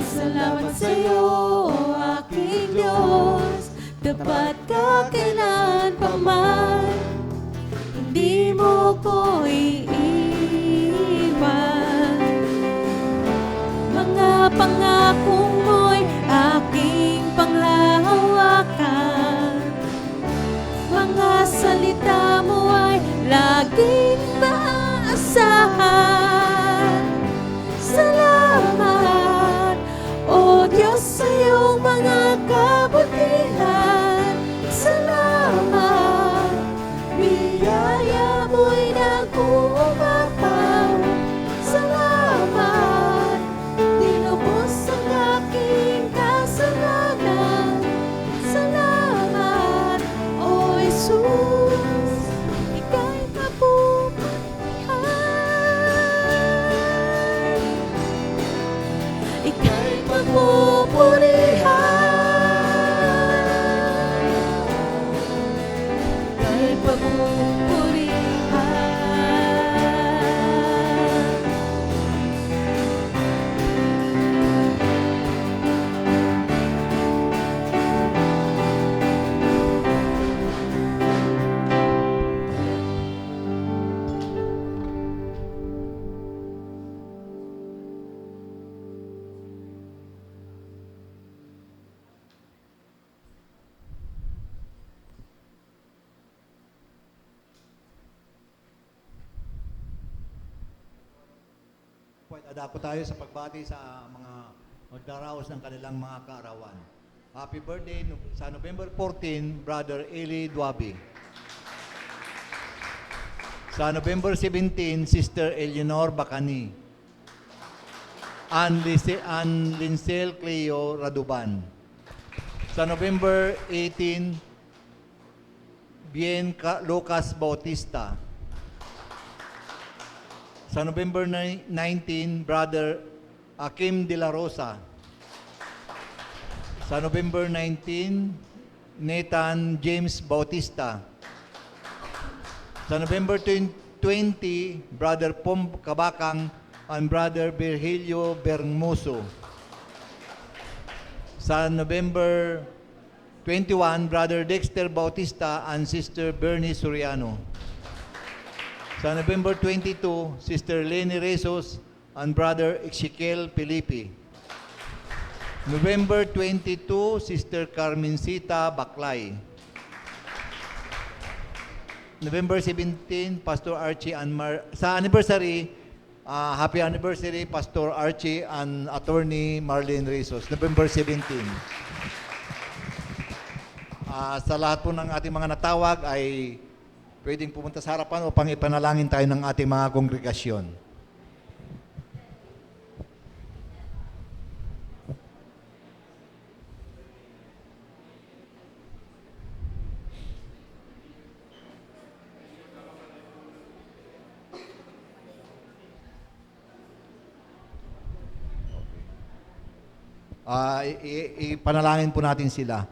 Salamat sa iyo, aking Diyos. Tapat ka kailan pa man. Hindi mo ko iiwan. Mga pangako mo'y aking panghahawakan. Mga salita mo ay laging maaasahan. Salamat, O Diyos, sa iyong mga kabutihan. Salamat, biyaya mo'y nag-uumapaw. Salamat, tinubos ang aking kasalanan. Salamat, O Jesus, ika'y pagpupurihan. Ika'y pagpupurihan. Adako tayo sa pagbati sa mga magdaraos ng kanilang mga kaarawan. Happy birthday sa November 14, Brother Eli Duabi. Sa November 17, Sister Eleanor Bacani. Ann Lincel Cleo Raduban. Sa November 18, Bien Lucas Bautista. Sa November 19, Brother Akim de la Rosa. Sa November 19, Nathan James Bautista. Sa November 20, Brother Pom Kabakang and Brother Virgilio Bermuso. Sa November 21, Brother Dexter Bautista and Sister Bernie Soriano. Sa November 22, Sister Lenny Rezos and Brother Ezekiel Felipe. November 22, Sister Carmencita Baklay. November 17, Pastor Archie and sa anniversary, happy anniversary, Pastor Archie and Attorney Marlene Rezos. November 17. Sa lahat po ng ating mga natawag ay pwedeng pumunta sa harapan upang ipanalangin tayo ng ating mga kongregasyon. Ipanalangin po natin sila.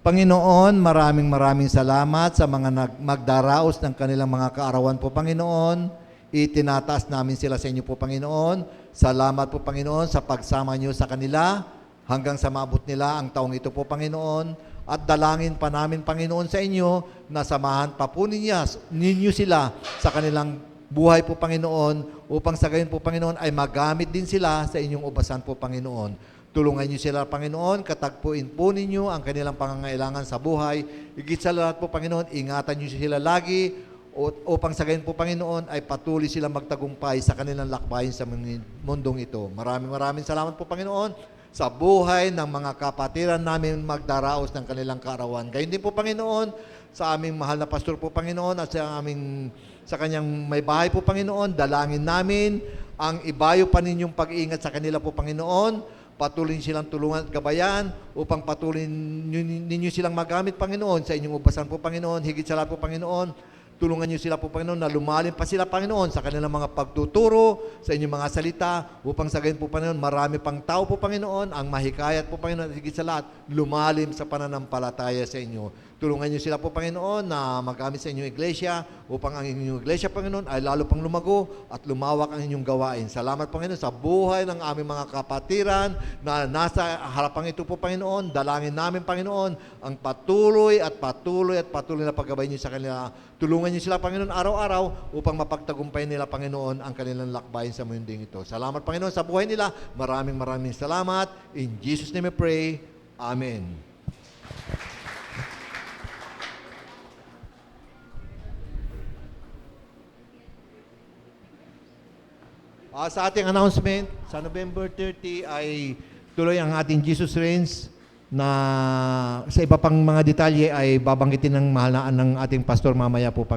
Panginoon, maraming salamat sa mga magdaraos ng kanilang mga kaarawan po, Panginoon. Itinataas namin sila sa inyo po, Panginoon. Salamat po, Panginoon, sa pagsama niyo sa kanila hanggang sa maabot nila ang taong ito po, Panginoon. At dalangin pa namin, Panginoon, sa inyo na samahan pa po ninyo sila sa kanilang buhay po, Panginoon, upang sa gayon po, Panginoon, ay magamit din sila sa inyong ubasan po, Panginoon. Tulungan niyo sila, Panginoon, katagpuin po ninyo ang kanilang pangangailangan sa buhay. Higit sa lahat po, Panginoon, ingatan niyo sila lagi upang sa gayon po, Panginoon, ay patuloy silang magtagumpay sa kanilang lakbayin sa mundong ito. Maraming salamat po, Panginoon, sa buhay ng mga kapatiran namin magdaraos ng kanilang kaarawan. Gayon din po, Panginoon, sa aming mahal na pastor po, Panginoon, at sa kanyang may bahay po, Panginoon, dalangin namin ang ibayo pa ninyong pag-iingat sa kanila po, Panginoon. Patuloy silang tulungan at gabayan upang patuloy ninyo silang magamit, Panginoon, sa inyong ubasan po, Panginoon. Higit sa lahat po, Panginoon, tulungan niyo sila po, Panginoon, na lumalim pa sila, Panginoon, sa kanilang mga pagtuturo, sa inyong mga salita, upang sa gayon po, Panginoon, marami pang tao po, Panginoon, ang mahikayat po, Panginoon, at higit sa lahat, lumalim sa pananampalataya sa inyo. Tulungan niyo sila po, Panginoon, na magamit sa inyong iglesia upang ang inyong iglesia, Panginoon, ay lalo pang lumago at lumawak ang inyong gawain. Salamat, Panginoon, sa buhay ng aming mga kapatiran na nasa harapan ito po, Panginoon. Dalangin namin, Panginoon, ang patuloy na paggabay niyo sa kanila. Tulungan niyo sila, Panginoon, araw-araw upang mapagtagumpay nila, Panginoon, ang kanilang lakbayin sa munding ito. Salamat, Panginoon, sa buhay nila. Maraming salamat. In Jesus' name we pray. Amen. Sa ating announcement, sa November 30 ay tuloy ang ating Jesus Reigns na sa iba pang mga detalye ay babanggitin ng mahalaan ng ating pastor mamaya po.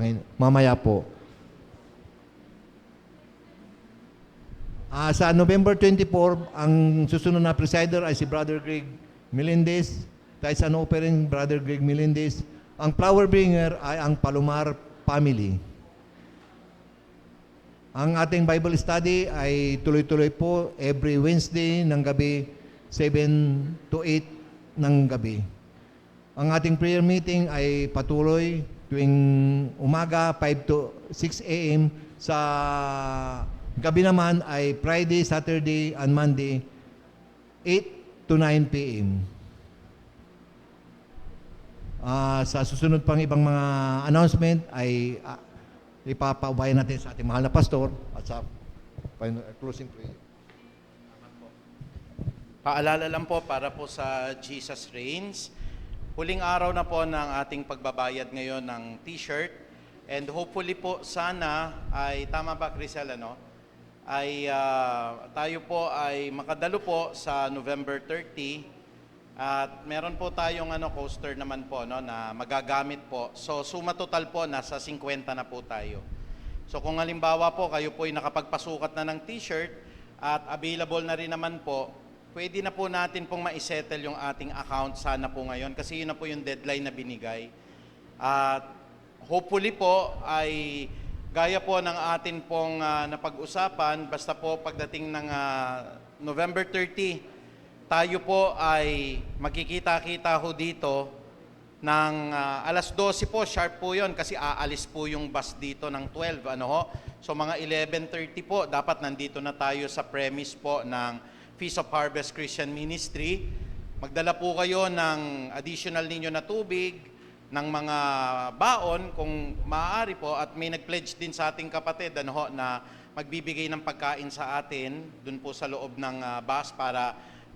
Sa November 24, ang susunod na presider ay si Brother Greg Melendez. Tayo sa offering, Brother Greg Melendez. Ang flower bringer ay ang Palomar family. Ang ating Bible study ay tuloy-tuloy po every Wednesday ng gabi, 7 to 8 ng gabi. Ang ating prayer meeting ay patuloy tuwing umaga, 5 to 6 a.m. Sa gabi naman ay Friday, Saturday, and Monday, 8 to 9 p.m. Sa susunod pang ibang mga announcement ay ipapaubayan natin sa ating mahal na pastor at sa closing prayer. Paalala lang po para po sa Jesus Reigns. Huling araw na po ng ating pagbabayad ngayon ng t-shirt. And hopefully po sana ay, tama ba Crisel, ano? Ay tayo po ay makadalo po sa November 30. At meron po tayong coaster naman po na magagamit po. So suma total po nasa 50 na po tayo. So kung halimbawa po kayo po ay nakapagpasukat na ng t-shirt at available na rin naman po, pwede na po natin pong maisettle yung ating account sana po ngayon kasi yun na po yung deadline na binigay. At hopefully po ay gaya po ng atin pong napag-usapan, basta po pagdating ng November 30, tayo po ay magkikita-kita ho dito ng alas 12 po, sharp po yun kasi aalis po yung bus dito ng 12. So mga 11:30 po, dapat nandito na tayo sa premise po ng Feast of Harvest Christian Ministry. Magdala po kayo ng additional ninyo na tubig, ng mga baon kung maaari po, at may nag-pledge din sa ating kapatid na magbibigay ng pagkain sa atin dun po sa loob ng bus para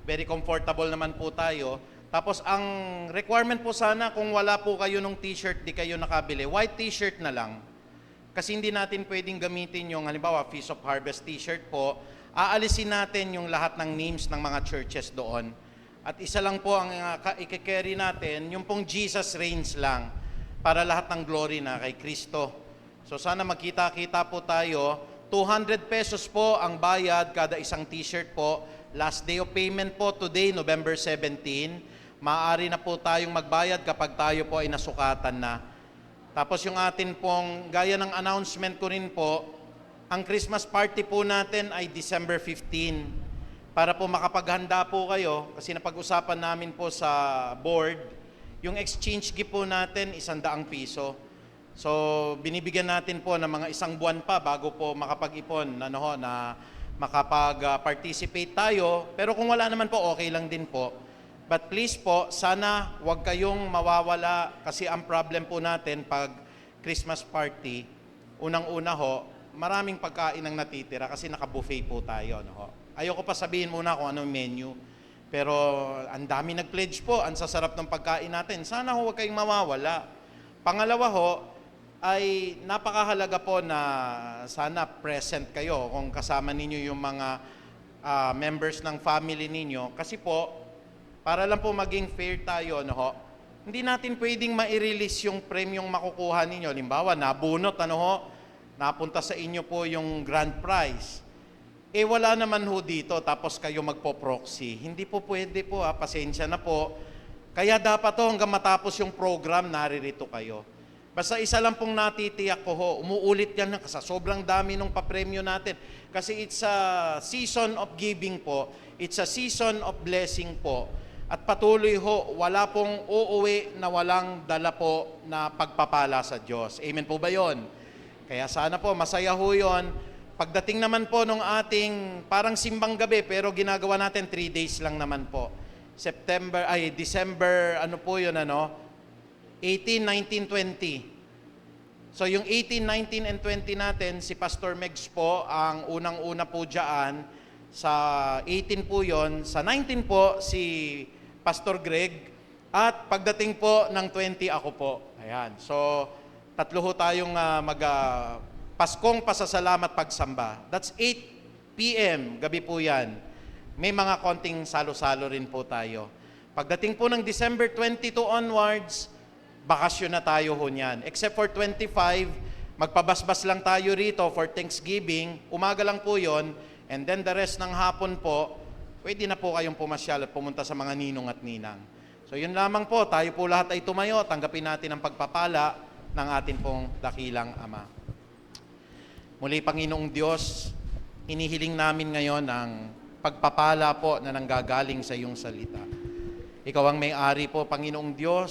very comfortable naman po tayo. Tapos ang requirement po sana kung wala po kayo ng t-shirt, di kayo nakabili, white t-shirt na lang. Kasi hindi natin pwedeng gamitin yung halimbawa Feast of Harvest t-shirt po. Aalisin natin yung lahat ng names ng mga churches doon. At isa lang po ang i-carry natin, yung pong Jesus Reigns lang, para lahat ng glory na kay Kristo. So sana magkita-kita po tayo. 200 pesos po ang bayad kada isang t-shirt po. Last day of payment po today, November 17. Maaari na po tayong magbayad kapag tayo po ay nasukatan na. Tapos yung atin pong, gaya ng announcement ko rin po, ang Christmas party po natin ay December 15. Para po makapaghanda po kayo, kasi napag-usapan namin po sa board, yung exchange gift po natin, 100 piso. So, binibigyan natin po ng mga 1 buwan pa bago po makapag-ipon na makapag-participate tayo. Pero kung wala naman po, okay lang din po. But please po, sana huwag kayong mawawala kasi ang problem po natin pag Christmas party, unang-una maraming pagkain ang natitira kasi naka-buffet po tayo. Ayoko pa sabihin muna kung anong menu. Pero ang dami nag-pledge po, ang sasarap ng pagkain natin. Sana huwag kayong mawawala. Pangalawa ay napakahalaga po na sana present kayo kung kasama ninyo yung mga members ng family ninyo. Kasi po, para lang po maging fair tayo, hindi natin pwedeng ma-release yung premium makukuha ninyo. Halimbawa, nabunot, napunta sa inyo po yung grand prize. Wala naman dito, tapos kayo magpo-proxy. Hindi po pwede po, pasensya na po. Kaya dapat hanggang matapos yung program, naririto kayo. Basta isa lang pong natitiyak ko umuulit yan sa sobrang dami ng papremyo natin. Kasi it's a season of giving po, it's a season of blessing po. At patuloy wala pong uuwi na walang dala po na pagpapala sa Diyos. Amen po ba yon? Kaya sana po masaya yun. Pagdating naman po nung ating parang simbang gabi, pero ginagawa natin 3 days lang naman po. December, 18, 19, 20. So yung 18, 19, and 20 natin, si Pastor Megs po ang unang-una po dyan. Sa 18 po yon, sa 19 po si Pastor Greg, at pagdating po ng 20 ako po. Ayan. So tatlo tayong Paskong pasasalamat pagsamba. That's 8 p.m. gabi po yan. May mga konting salo-salo rin po tayo. Pagdating po ng December 22 onwards, bakasyon na tayo niyan. Except for 25, magpabasbas lang tayo rito for Thanksgiving. Umaga lang po yon. And then the rest ng hapon po, pwede na po kayong pumasyal at pumunta sa mga ninong at ninang. So yun lamang po, tayo po lahat ay tumayo, tanggapin natin ang pagpapala ng atin pong dakilang Ama. Muli, Panginoong Diyos, hinihiling namin ngayon ang pagpapala po na nanggagaling sa iyong salita. Ikaw ang may-ari po, Panginoong Diyos,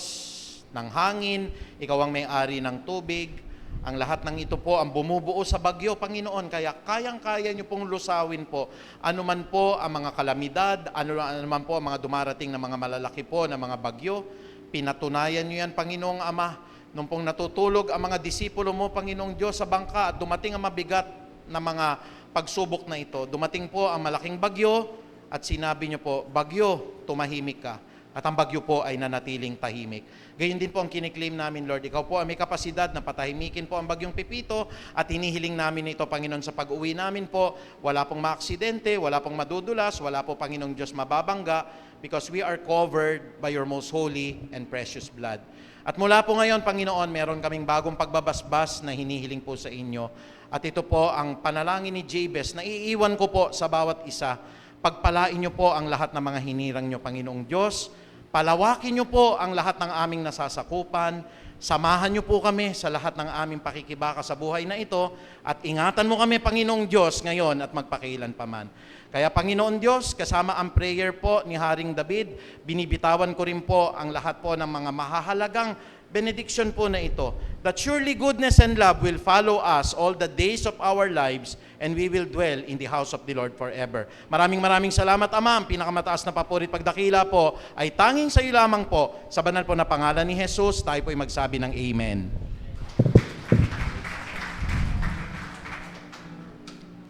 ng hangin, ikaw ang may-ari ng tubig. Ang lahat ng ito po ang bumubuo sa bagyo, Panginoon, kaya kayang-kaya niyo pong lusawin po anuman po ang mga kalamidad, anuman po ang mga dumarating na mga malalaki po na mga bagyo. Pinatunayan niyo yan, Panginoong Ama, nung pong natutulog ang mga disipulo mo, Panginoong Diyos, sa bangka at dumating ang mabigat na mga pagsubok na ito. Dumating po ang malaking bagyo at sinabi niyo po, bagyo, tumahimik ka. At ang bagyo po ay nanatiling tahimik. Gayon din po ang kiniklaim namin, Lord. Ikaw po ay may kapasidad na patahimikin po ang bagyong Pipito at hinihiling namin ito, Panginoon, sa pag-uwi namin po. Wala pong maaksidente, wala pong madudulas, wala po, Panginoong Diyos, mababangga because we are covered by your most holy and precious blood. At mula po ngayon, Panginoon, meron kaming bagong pagbabasbas na hinihiling po sa inyo. At ito po ang panalangin ni Jabez na iiwan ko po sa bawat isa. Pagpalain niyo po ang lahat ng mga hinirang niyo, Panginoong Diyos. Palawakin niyo po ang lahat ng aming nasasakupan. Samahan niyo po kami sa lahat ng aming pakikibaka sa buhay na ito. At ingatan mo kami, Panginoong Diyos, ngayon at magpakailan pa man. Kaya, Panginoon Diyos, kasama ang prayer po ni Haring David, binibitawan ko rin po ang lahat po ng mga mahahalagang benediction po na ito, that surely goodness and love will follow us all the days of our lives, and we will dwell in the house of the Lord forever. Maraming salamat, Ama. Ang pinakamataas na papurit pagdakila po ay tanging sa iyo lamang po. Sa banal po na pangalan ni Jesus, tayo po ay magsabi ng Amen.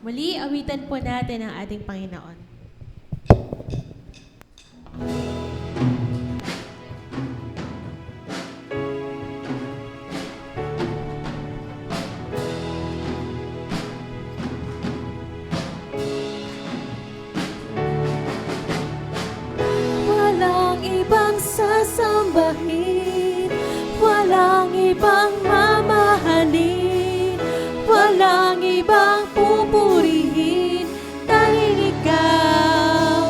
Muli, awitan po natin ang ating Panginoon. Walang ibang sasambahin, walang ibang mamahalin, walang ibang pupurihin, tanging ikaw,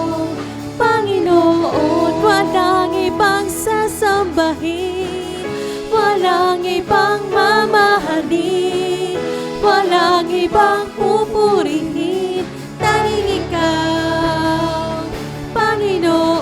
Panginoon. Walang ibang sasambahin, walang ibang mamahalin, walang ibang pupurihin, tanging ikaw, Panginoon.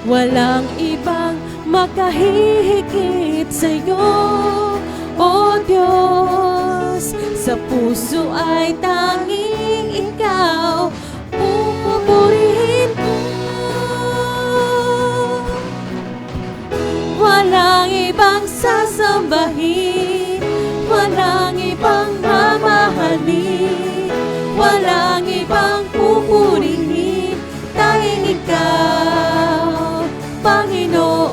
Walang ibang makahihigit sa'yo, O Diyos. Sa puso ay tanging ikaw, pupurihin ko. Walang ibang sasambahin, walang ibang mamahalin, walang ibang pupurihin, tanging ikaw, Panginoon.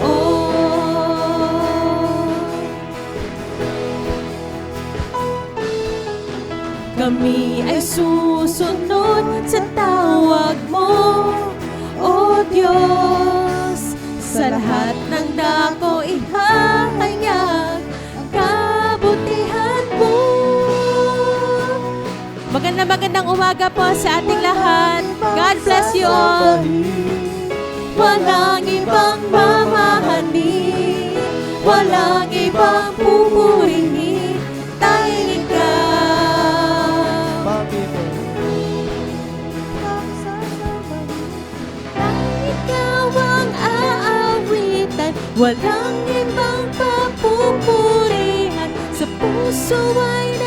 Kami ay susunod sa tawag mo, O Diyos. Sa lahat ng dako ihahayag ang kabutihan mo. Magandang umaga po sa ating lahat. God bless you all. Walang ibang mamahalin, walang ibang pupurihin, tanging ikaw. Tanging ikaw ang aawitan, walang ibang papupurihan. Sa puso ay